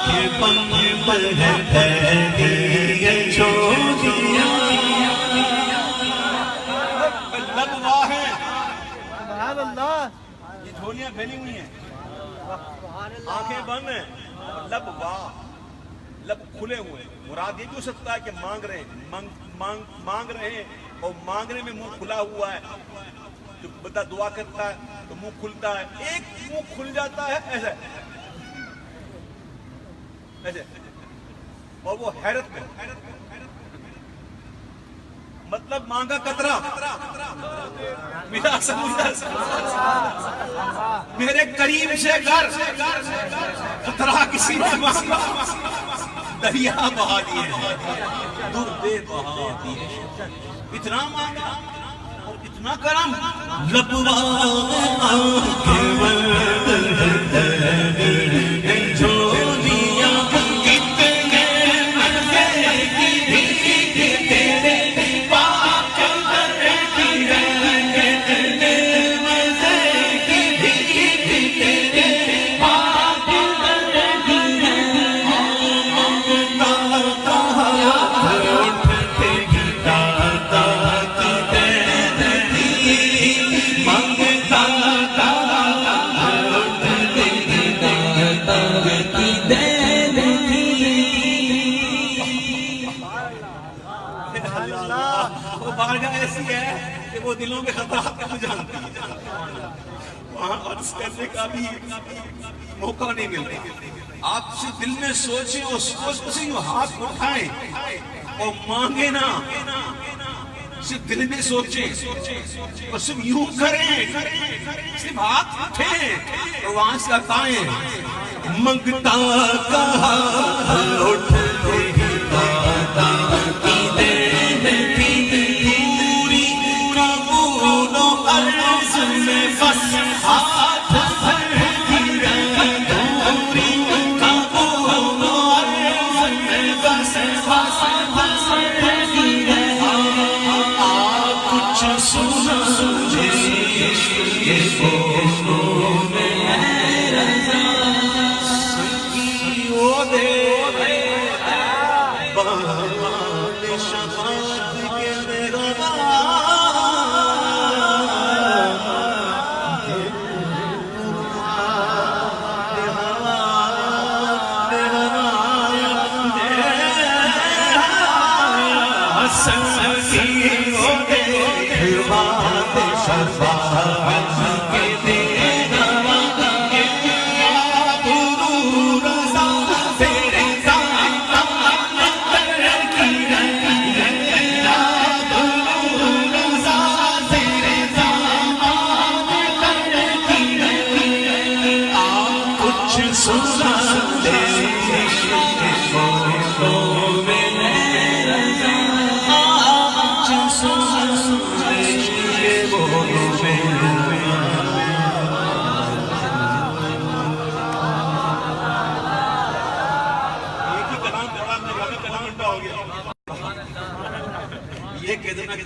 کے بند پر ہے سبحان اللہ یہ جھولیاں پھیلی ہوئی ہیں آنکھیں بند ہیں لب واہ لب کھلے ہوئے ہیں مراد یہ بھی ہو سکتا ہے کہ مانگ رہے ہیں مانگ رہے ہیں اور مانگنے میں منہ کھلا ہوا ہے جو بندہ دعا کرتا ہے تو منہ کھلتا ہے ایک منہ کھل جاتا ہے ایسے ایسے اور وہ حیرت میں مطلب مانگا قطرہ ملا سمندر میرے قریب سے گھر قطرہ کسی نے مانگا دریا بہا دیے دور بے بہا دیے اتنا مانگا اور اتنا کرم لبوا آنکھ بند جو دیا کتنے مزے کی بھیک تیرے پاک در کی کتنے مزے کی بھیک تیرے پاک در کی مانگتا اٹھتے گی داتا کی دین تھی مانگتا اٹھتے گی داتا کی دین تھی وہ بارگاہ ایسی ہے کہ وہ دلوں کے خطرات کو جانتی ہے وہاں عرض کرنے کا بھی موقع نہیں ملتا آپ سے دل میں سوچیں اور سوچ اسے یوں ہاتھ اٹھائیں اور مانگے نا صرف دل میں سوچیں اور صرف یوں کریں صرف ہاتھ اٹھیں اور وہاں سے عطائیں منگتا کہا اٹھتے ہی داتا کی دین تھی پوری قبول و عرض میں بس ہاتھ بھر گرا پوری قبول و عرض میں بس ہاتھ بھر گرا کچھ سنا جس بولوں میں رضا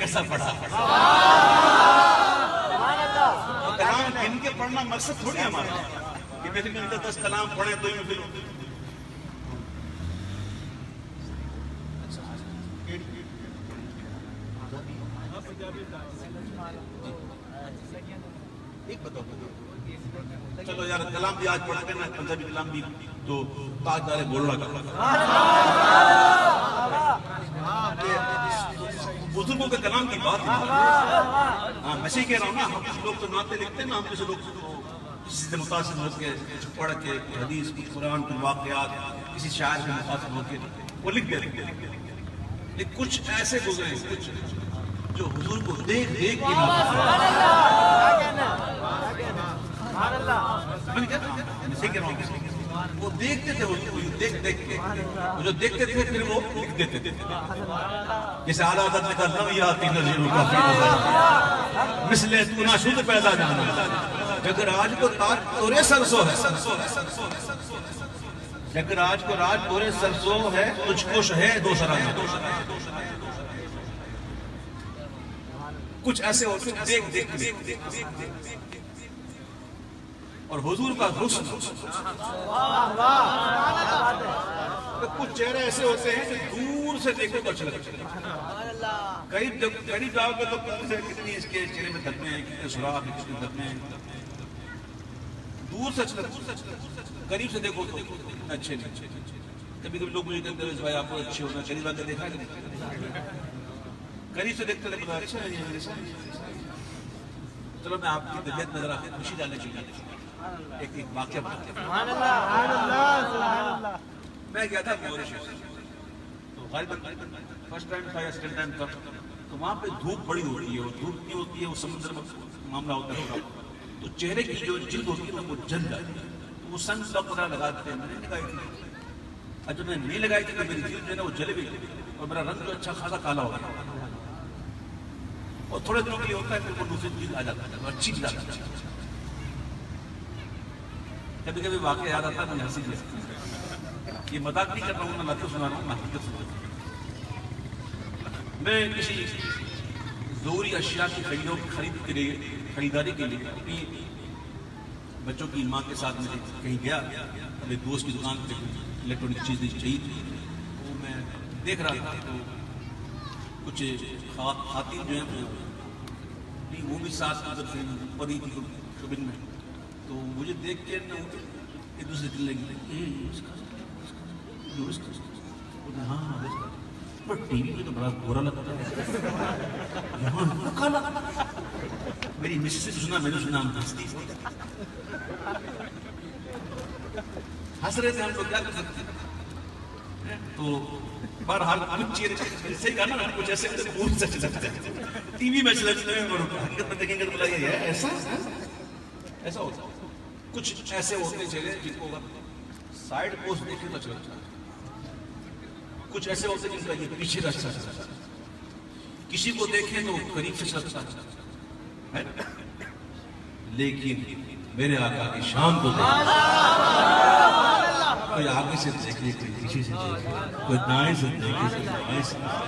کیسا پڑھا. کلام گن کے پڑھنا مقصد تھوڑی ہمارا کہ میں 10 کلام پڑھے تو ہی پھر ایک بتاؤ. چلو یار کلام بھی آج پڑھا کرنا پنجابی کلام بھی تو تاجدار بولنا کرنا. بزرگوں کے کلام کی بات ہے. ہاں میں سے کہہ رہا ہوں نا, ہم کچھ لوگ تو نعتیں لکھتے ہیں نا, ہم کسی لوگ کسی سے متاثر ہو کے کچھ پڑھ کے حدیث کی قرآن کی واقعات کسی شاعر سے متاثر ہو کے وہ لکھ دے. لیکن کچھ ایسے گزرے ہیں کچھ جو حضور کو دیکھ دیکھ کے وہ دیکھتے تھے, دیکھ دیکھ کے جو دیکھتے تھے پھر وہ لکھ دیتے تھے. جیسے اعلیٰ حضرت نے کہا نویاتی نظیروں کا مثل تو نہ شد پیدا جانا اگر آج کو تاج تورے سرسو ہے, اگر آج کو راج تورے سرسو ہے تجھ کو ہے دو سرانا. کچھ ایسے ہوتے دیکھ دیکھ اور حضور کا حسن. کچھ چہرے ایسے ہوتے ہیں کہ دور سے دیکھو تو اچھا لگتا ہے. قریب جاؤ گے تو کتنی اس کے چہرے میں دھبے ہیں, کتنے سوراخ ہیں, کتنے دھبے ہیں. دور سے اچھا لگتا ہے, قریب سے دیکھو تو اچھے نہیں. کبھی کبھی لوگ مجھے کہتے ہیں بھائی آپ کو اچھے ہونا چاہیے, بات دیکھا کہ قریب سے دیکھتے ہیں اچھا ہے. چلو میں آپ کی طبیعت نظر آتی خوشی ڈالنے چاہیے. ایک واقعہ میں گیا تھا موریشیس, تو غالباً فرسٹ ٹائم تھا یا سیکنڈ ٹائم تھا, تو وہاں پہ دھوپ بڑی ہوتی ہے, اور دھوپ کی ہوتی ہے وہ سمندر میں معاملہ ہوتا ہے, تو چہرے کی جو جلد ہوتی ہے وہ جل جاتی ہے. تو وہ سن بلاک وغیرہ لگاتے ہیں, میں نے لگائی تھی. اور جب میں نہیں لگائی تھی تو میری جلد جو ہے نا وہ جل گئی, اور میرا رنگ جو اچھا خاصا کالا ہو گیا, اور تھوڑے دنوں کے لیے ہوتا ہے پھر وہ دوسری جلد آ جاتا ہے, اچھی جلد آ جاتی ہے. کبھی کبھی واقعہ یاد آتا ہے مجھے ہنسی جیسے. یہ مذاق نہیں کر رہا ہوں, میں لطف سنا رہا ہوں, میں حقیقت سنا رہا ہوں. میں کسی ضروری اشیاء کی خریداری کے لیے اپنی بچوں کی ماں کے ساتھ میں کہیں گیا. میرے دوست کی دکان پہ الیکٹرانک چیز چاہیے تھی, تو میں دیکھ رہا تھا. تو کچھ خواتین جو ہیں وہ بھی ساتھ پڑی تھی شوبن میں, تو مجھے دیکھ کے ایک دوسرے دل لگی ہاں پر ٹی وی میں تو بڑا برا لگتا ہے, میری مسز سے سنا, میں نے سنا ہنس رہے تھے ہم لوگ, کیا کر سکتے. تو بہرحال کچھ چیزیں صحیح کہا نا, کچھ ایسے دور سے چلتے ہیں ٹی وی میں چلتے ہیں, حقیقت میں دیکھیں گے تو بتائیے ایسا ہوتا ہے. کچھ ایسے ہوتے چلے جن کو سائڈ پوسٹ دیکھیں تو اچھا لگتا ہے, کچھ ایسے ہوتے جن کا یہ پیچھے کا اچھا لگتا ہے, کسی کو دیکھیں تو قریب سے لگتا ہے, لیکن میرے آقا کی شان کو دیکھیں, کوئی آگے سے دیکھے, کوئی پیچھے سے دیکھے, کوئی دائیں سے دیکھے, کوئی بائیں سے دیکھے,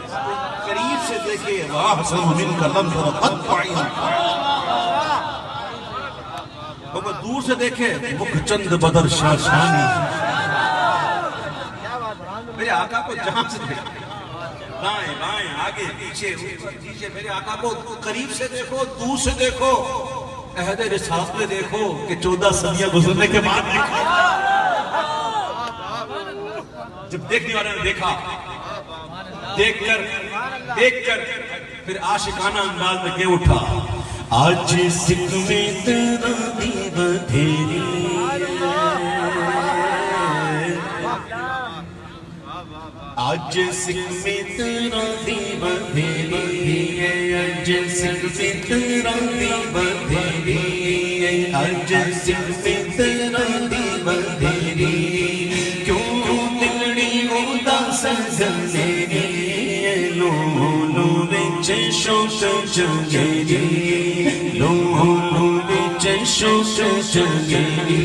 قریب سے دیکھے واہ سن من کا لمز و قد پائیں, اگر دور سے دیکھے مکھ چند بدر شاشانی. میرے آقا کو جہاں سے دیکھے, دائیں بائیں آگے پیچھے پیچھے, میرے آقا کو قریب سے دیکھو دور سے دیکھو, عہد رسالت میں دیکھو کہ 14 صدیاں گزرنے کے بعد دیکھو. جب دیکھنے والے نے دیکھا, دیکھ کر پھر عاشقانہ انداز میں کہہ اٹھا آج سکھ میں تیرا دیو دھیری, آج سکھ میں تیرا دیو دھیری, آج سکھ میں تیرا دیو دھیری, آج سکھ میں تیرا دیو دھیری, کیوں دلڑی اداس زندگی, لو لو وچ شوق جگری, لو لو وچ شوق جگری,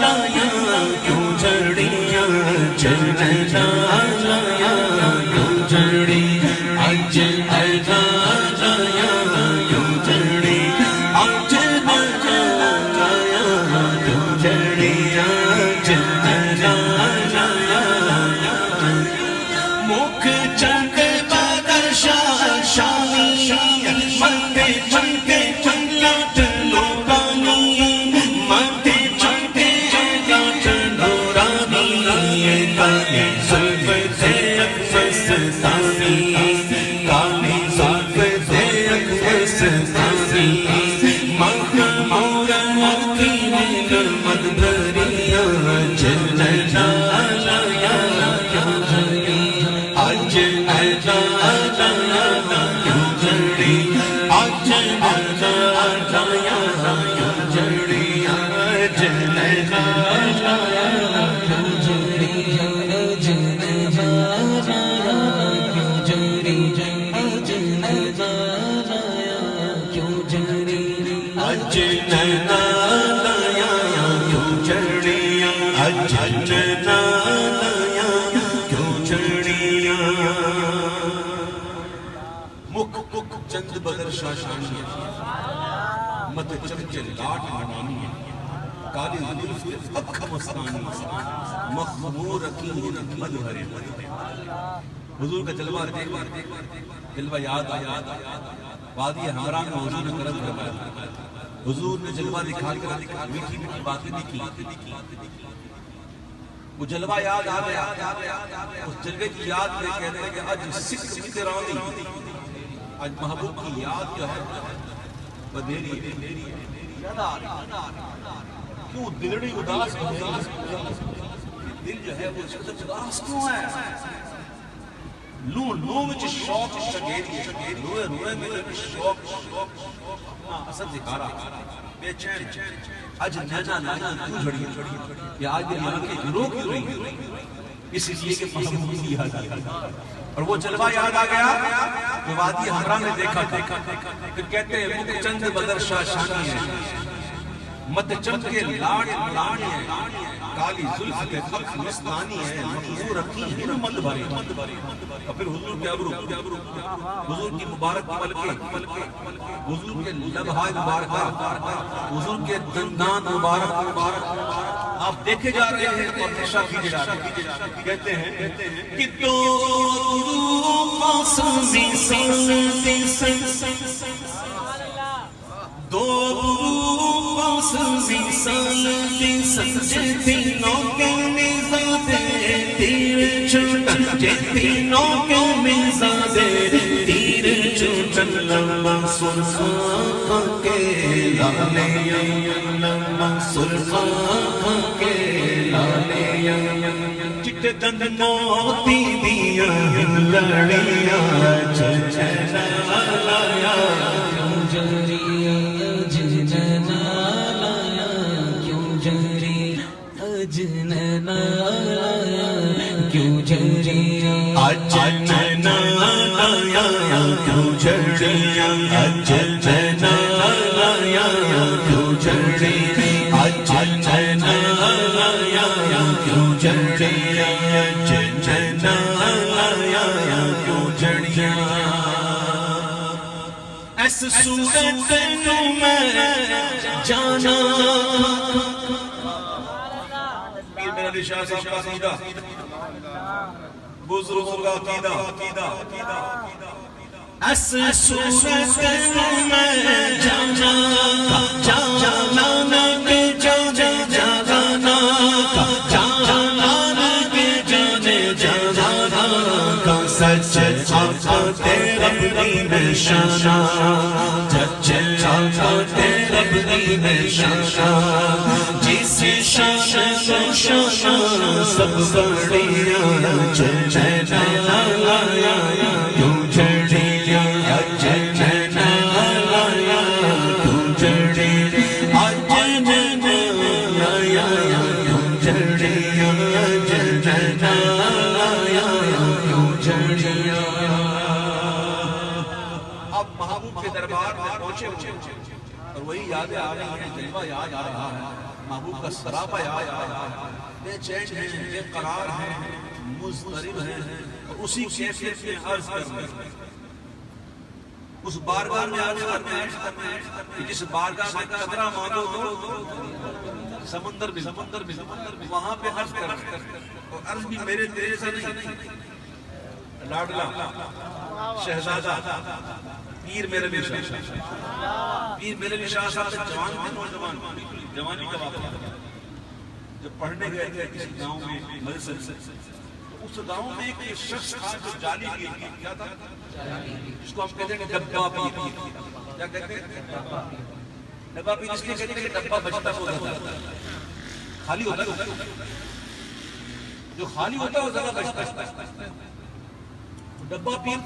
لایا کیوں جڑیاں, جڑنا لایا کیوں جڑی, اجننا لایا کیوں جھڑیاں مک مک چند بدر شاشانی مت چمچے لاٹ منانی کالی زلف اکھ مستانی مخمور رکین مد بھرے حضور کا جلوہ دیکھ جلوہ یاد آیا وادی ہمراہ میں حضور نے کرم فرمایا حضور نے جلوہ دکھا کر میٹھی میٹھی باتیں نہیں کی وہ جلوہ یاد آ گیا اس جلوے کی یاد میں کہتے ہیں کہ اج سکھ تیرانی آج محبوب کی یاد جو ہے وہ دیری یاد آ رہی کیوں دلڑی اداس ہے دل جو ہے وہ اداس کیوں ہے لون وچ شوق شگیری روئے روئے میں شوق اثر دکھا رہا بے چین آج نینا لایا کیوں جھڑی یا آج یہ آنکھیں رو کیوں رہی اس لیے کہ محبوب کی یاد آ گئی اور وہ جلوہ یاد آ گیا جو وادی ہمراہ میں دیکھا پھر کہتے ہیں مک چند بدر شاشانی ہے مت چمکے لاڑ لاڑی ہے کالی زلف کے اکھ مستانی ہے مخمور رکین مد بھرے اور پھر حضور کے ابرو حضور کی مبارک پلکیں حضور کے لبہائے مبارکہ حضور کے دندان مبارک آپ دیکھے جا رہے ہیں اور نشہ کیجے جا رہے ہیں کہتے ہیں کہ تو قاسمی سنتے دو قاسمی سنتے سنجے تینوں کے مزادے تیر چھوٹن جے تینوں کے مزادے تیر چھوٹن لمبا سرخان کے لالے لمبا سرخان کے لالے چٹے دند موتی دیا لڑیاں ججنا لایا کیوں جھڑیاں ججنا لایا کیوں جھڑی اجننا لایا کیوں جھڑیاں اجننا لایا کیوں جھڑیاں اجننا لایا کیوں جھڑیاں اجننا لایا کیوں جھڑیاں اجننا لایا کیوں جھڑیاں ایس صورت نو میں جانا پیر میرا علی شاہ صاحب کا عقیدہ بزرگوں کا عقیدہ ایس صورت نو میں جانا جانا کے جانے جانا جانا کے جانے جانا کا سچ آقا تیرا بنی نشانہ سچ آقا تیرا بنی نشانہ جس شان سب بڑیاں ججنا لایا کیوں جھڑیاں ججنا لایا کیوں جھڑیاں اجننا لایا کیوں جھڑیاں ججنا لایا کیوں جھڑیاں اب محبوب کے دربار میں پہنچے اور وہی یادیں آ رہی ہیں جلوہ یاد آ رہا ہے محبوب کا سراپا یاد آ رہا ہے بے چین ہیں بے قرار ہیں مضطرب ہیں اور اسی کیفیت میں عرض کر رہے ہیں اس بارگاہ میں عرض کرتے ہیں کہ جس بارگاہ میں قدرہ مانو سمندر بھی وہاں پہ عرض کر رہے ہیں اور عرض بھی میرے تیرے سے نہیں لاڈلا شہزادہ پیر میرے بھی شاہ پیر میرے بھی شاہ صاحب جوان تھے نوجوان جوانی کا واقعہ جب پڑھنے گئے تھے کسی گاؤں میں مدرسے سے اس گاؤں میں ایک شخص تھا جو جالی پیر کیا تھا جس کو ہم کہتے ہیں ڈبا پیر کیا کہتے ہیں ڈبا پیر اس لیے کہتے ہیں کہ ڈبا بچتا ہوتا ہے خالی ہوتا ہے جو خالی ہوتا ہے وہ زیادہ بچتا ہے ڈبا پیر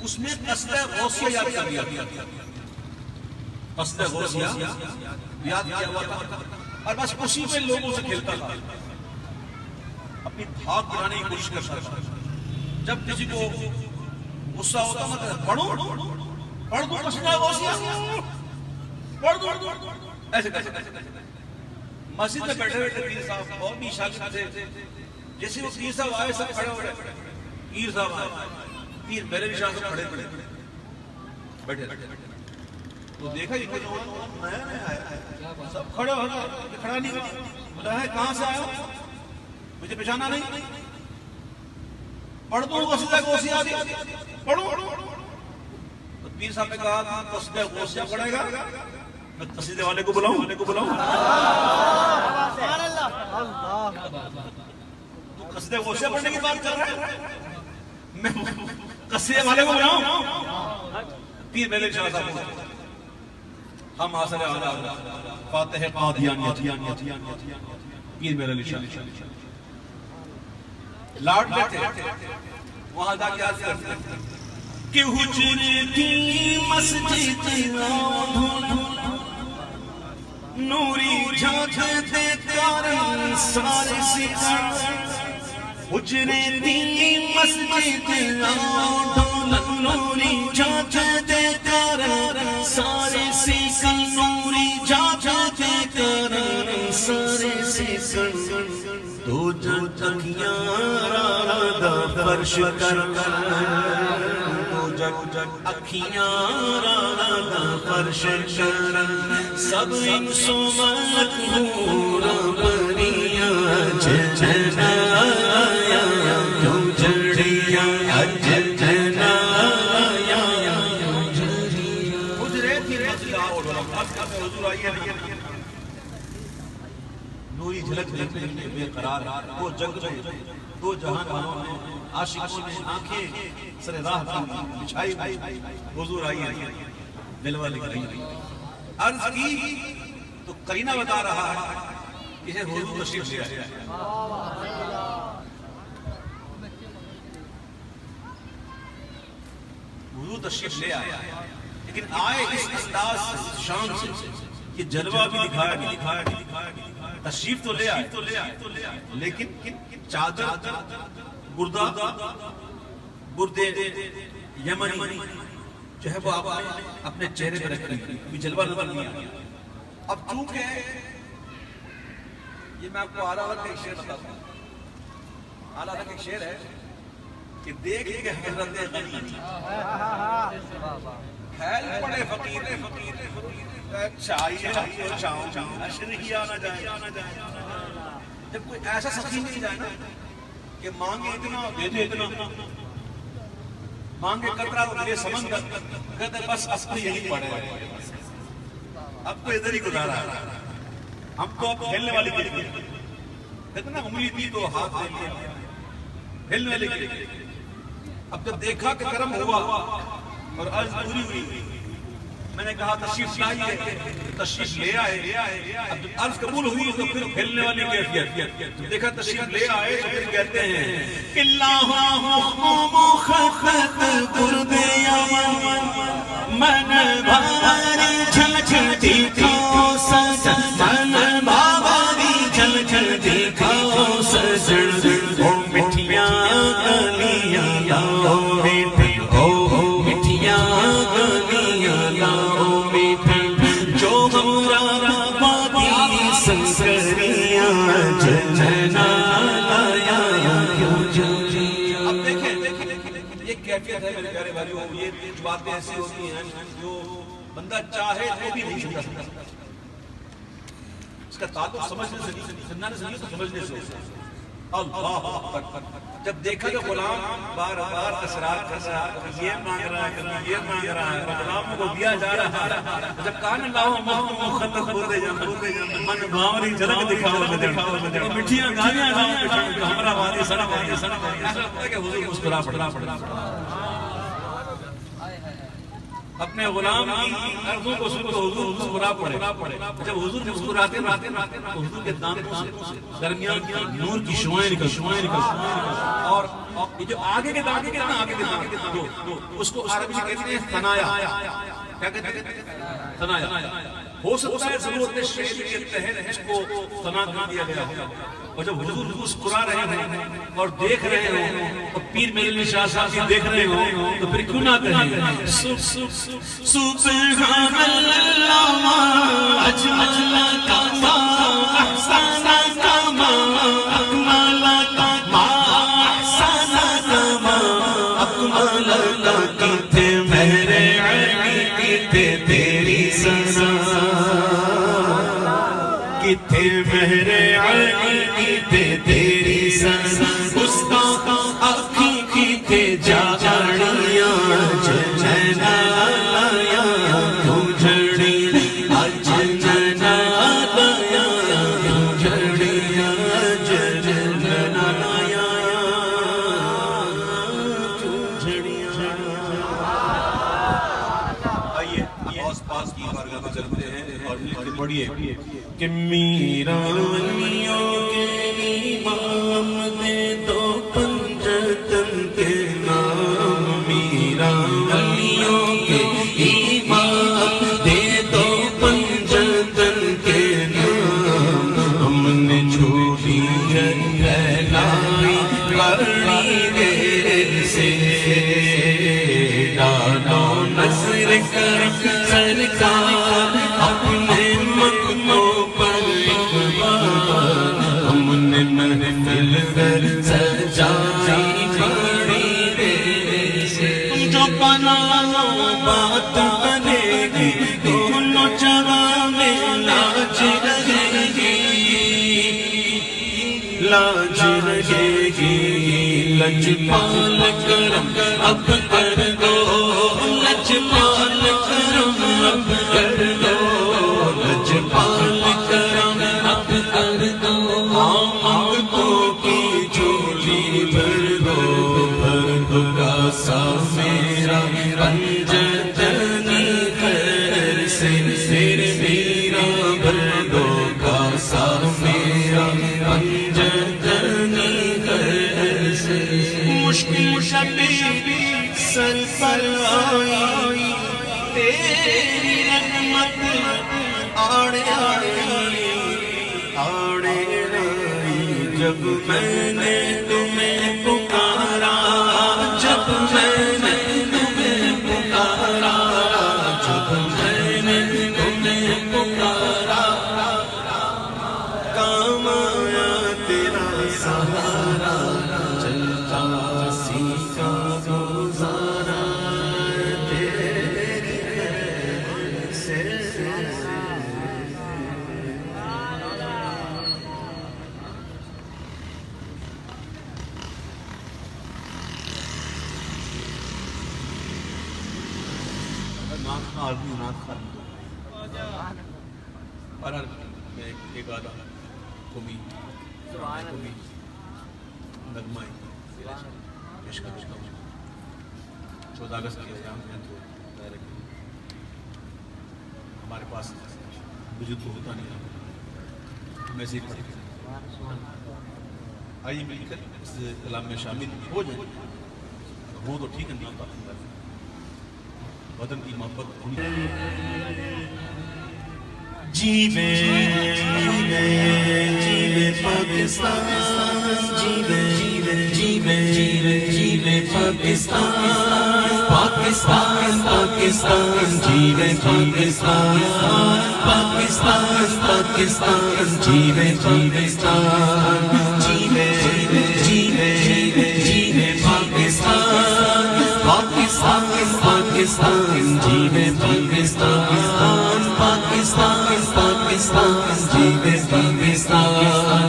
اس میں قصد غوثیہ یاد کر دیا قصد غوثیہ یاد کیا ہوا تھا اور بس اسی میں لوگوں سے کھیلتا تھا اپنی بھاگ گرانے کی کوشش کرتا تھا جب کسی کو غصہ ہوتا تھا پڑھو پڑھ دو قصد غوثیہ پڑھ دو ایسے مسجد میں بیٹھے بیٹھے پیر صاحب اور بھی شاگرد تھے، جیسے وہ پیر صاحب آئے سب کھڑے ہوئے، پیر صاحب آئے، پیر میرے بھی شاہ سے کھڑے بیٹھے تو دیکھا یہ کوئی نیا نیا آیا، سب کھڑے ہو گئے، کھڑا نہیں ہوا، بولا ہے کہاں سے آیا مجھے پہچانا نہیں، پڑھ دوں قصیدہ غوثیہ پڑھو، تو پیر صاحب نے کہا قصیدہ غوثیہ پڑھے گا، میں قصیدے والے کو بلاؤں، تو قصیدہ غوثیہ پڑھنے کی بات کر رہا ہے، میں قصیدے والے کو بلاؤں، پیر میرے شاہ صاحب ہم حاصل اعلیٰ فاتح قادیانیت پیر میرے علی شاہ لاڈ بیٹھے وہاں جا کے عرض کرتے کہ حجرے کی مسجد نوری جھاگتے کارن سارے سکھا، حجرے کی مسجد نوری جھاگتے کارن سارے سکھا، نوری جھاگتے کارن سارے سکھا، تو جب اکھیاں رادہ فرش کر اکھیاں رادہ فرش کر سب انسو ملک نورا بریاں جنایا کیوں جڑیاں اج جنایا کیوں جڑیاں حجرے تھی مسجد حضور آئیے نوری جھلک دیکھنے کے بے قرار وہ جگ میں دو جہان والوں نے عاشقوں نے آنکھیں سر راہ بچھائی حضور آئیے دلوا لکھ رہی عرض کی تو کرینہ بتا رہا ہے کہ حضور تشریف لے آئے، حضور تشریف لے آئے، لیکن آئے اس انداز شان سے کہ جلوہ بھی دکھایا تشریف تو لے آئے لیکن چادر گردے یمنی جو ہے وہ اپنے چہرے پر رکھ رہی جلوہ نظر نہیں آیا۔ اب چونکہ یہ میں آپ کو اعلیٰ حضرت کا ایک شعر بتاتا ہوں، اعلیٰ حضرت کا ایک شعر ہے کہ دیکھ کے حضرت غنی پھیل پڑے فقیر چاہیے چاہوں اشرحی آنا جائے، جب کوئی ایسا سخی نہیں جائے نا کہ مانگے اتنا دے دے اتنا، مانگے قطرہ تو ملے سمندر، کہتے بس اب تو یہی پڑے اب تو ادھر ہی گزارا ہے، ہم تو اب کھیلنے والی کے لیے اتنا انگلی تھی تو ہاتھ دے لیا کھیلنے والے کے لیے، اب جب دیکھا کہ کرم ہوا اور عرض پوری ہوئی، میں نے کہا تشریف لائیے، تشریف لے آئے، اب جب عرض قبول ہوئی تو پھر کھیلنے والی کیفیت، دیکھا تشریف لے آئے تو پھر کہتے ہیں اللہ مخفت قرب یمن من بھاری جھل جھل دکھاؤ سجن، من بھاری جھل جھل دکھاؤ سجن، او مٹھیاں گلیاں لاؤ میٹھے، او مٹھیاں گلیاں لاؤ میٹھے، جو ہمارا وادی سنسریاں جننا لایا کیوں جی۔ اب دیکھیں یہ کیفیت ہے میرے پیارے بھائیوں، یہ باتیں ایسی ہوتی ہیں جو بندہ چاہے تو بھی نہیں سمجھ سکتا، اس کا تعلق سمجھنے سے نہیں، سننے سے نہیں تو سمجھنے سے ہوتا ہے۔ اللہ اکبر، جب دیکھا کہ غلام بار بار اسرار کر رہا ہے، یہ مانگ رہا ہے، یہ مانگ رہا ہے، غلام کو دیا جا رہا ہے، جب کہا اللہ مخلق بولے جان من بھاوری جھلک دکھاؤ مٹھیاں گالیاں لاؤ ہمارا وادی سڑک ہے کہ حضور مسکرا پڑا اپنے غلام کی عرضوں کو سن کے حضور مسکرا پڑے، جب حضور مسکراتے حضور کے دانتوں سے درمیان کی نور کی شعائیں نکل اور یہ جو آگے کے دانت کتنا آگے کے دانت اس کو عربی میں کہتے ہیں ثنایا، کیا کہتے ہیں ثنایا، ہو سکتا ہے ضرورت شعر کے تحت اس کو ثنا دیا گیا ہو، اور جب حضور مسکرا رہے ہیں اور دیکھ رہے ہوں اور پیر میرے علی شاہ صاحب بھی دیکھ رہے ہوں تو پھر کیوں نہ کہیں سبحان اللہ اجمل کا احسان میرے علی کی تھے تیری سزا گستاخ آنکھی کی تھے جاڑیاں جنا لایا کیوں جھڑی آج جنا لایا کیوں جھڑیاں جنا لایا کیوں جھڑیاں آئیے آس پاس کی بارگاہ میں چلتے ہیں اور مل کر پڑھیے کہ میرا ولیوں کے امام دے دو پنجتن کے نام میرا ولیوں کے امام دے دو پنجتن کے نام ہم نے جھوٹی لائی کرنی دیر سے ڈالو نظر کر سرکار اپنے مقدموں پر اقبال ہم نے محفل کر سجائی بڑی دیر سے جو بنا بات بنے گی دونوں جگہ میں لاج رہے گی لاج رہے گی لجپال کرم اب کر دو لجپال کرم اب کر دو لجپال کرم اب کر دو آمدوں کی جھولی بھر دو کاسا میرا پنجتنی خیر سے میرے میرا بھر دو کاسا میرا پنجتنی خیر سے مشکل شبی سر پر آئی تیری رحمت آڑے آئی جب میں نے تمہیں پکارا جب میں نے تمہیں پکارا جب میں نے تمہیں پکارا کام آیا تیرا سہارا چلتا سیکھا گزارا تیری خیر سے آدمی ناک خالی اور ایک آدھا کمی نغمائی عشق 14 اگست کی ایام ہے تو ہمارے پاس وجود کو ہوتا نہیں میں سے پڑھ کے آئیے مل کر اس کلام میں شامل ہو جائیں وہ تو ٹھیک ہے نہیں ہوتا وطن کی محبت ہونی جیوے پاکستان جیوے جیوے جیوے جیوے پاکستان پاکستان پاکستان جیوے پاکستان پاکستان پاکستان جیوے پاکستان جیوے جیوے جیوے پاکستان پاکستان پاکستان جیوے پاکستان پاکستان پاکستان جیوے پاکستان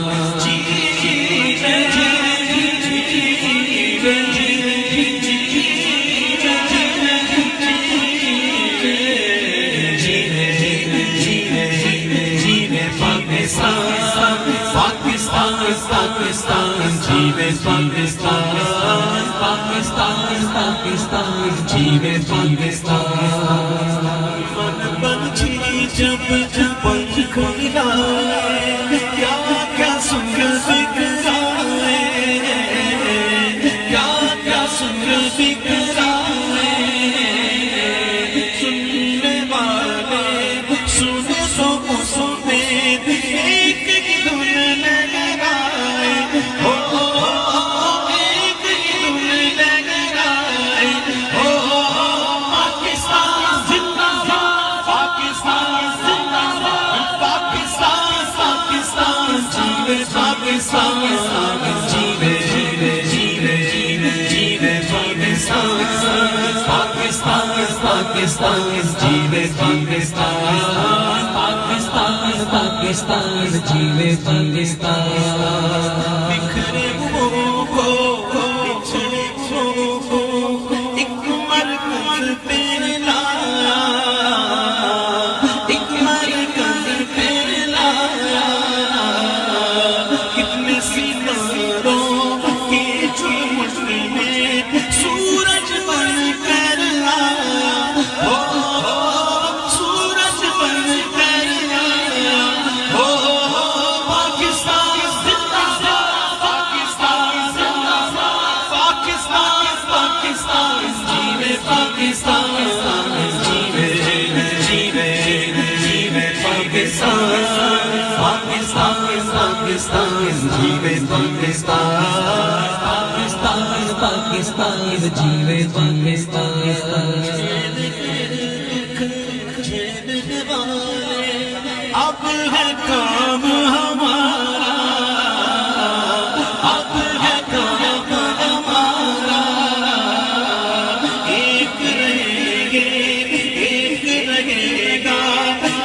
پاکستان جیوے پاکستان پاکستان پاکستان جیوے پاکستان من پنچھی جب پنکھ کھلائے کیا کیا سن دکھلائے کیا کیا سن دکھلائے سننے والے سنے سو سنے ایک دھن لگائے ایک دھن لگائے پاکستان زندہ باد پاکستان زندہ باد پاکستان پاکستان جیوے پاکستان جیوے جیوے جیوے جیوے جیوے پاکستان پاکستان پاکستان جیوے پاکستان پاکستان پاکستان پاکستان جیوے پاکستان بکھرے ہوئوں کو بچھڑے ہوئوں کو ایک مرکز پہ لایا ایک مرکز پہ لایا کتنے ستاروں کے جھوٹ میں سورج بن کر آیا سورج بن کر آیا پاکستان زندہ باد پاکستان زندہ باد پاکستان پاکستان جیوے پاکستان جیوے جیوے جیوے پاکستان پاکستان پاکستان جیوے پاکستان پاکستان پاکستان جیوے پاکستان اب ہے کام ہمارا اب ہے کام ہمارا ایک رہے گے ایک رہے گا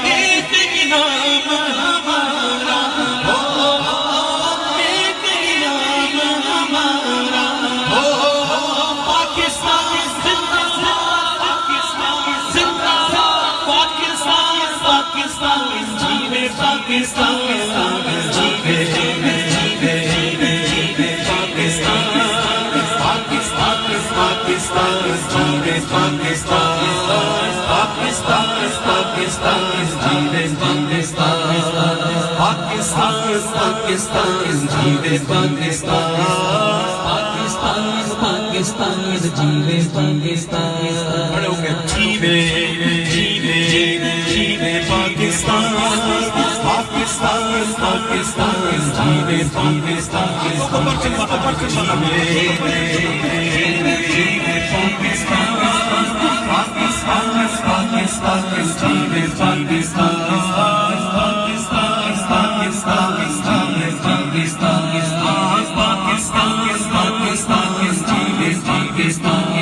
ایک انعام ہمارا ایک انعام ہمارا پاکستان زندہ باد پاکستان زندہ باد پاکستان پاکستان جیوے پاکستان جیوے جیوے جیوے جیوے جیوے پاکستان پاکستان پاکستان جیوے پاکستان پاکستان پاکستان جیوے پاکستان پاکستان پاکستان جیوے پاکستان پاکستان پاکستان جیوے پاکستان بڑے ہو گئے جیوے جیوے جیوے پاکستان پاکستان پاکستان جیوے پاکستان جیوے پاکستان پاکستان پاکستان پاکستان جیوے پاکستان پاکستان پاکستان جیوے پاکستان پاکستان پاکستان جیوے پاکستان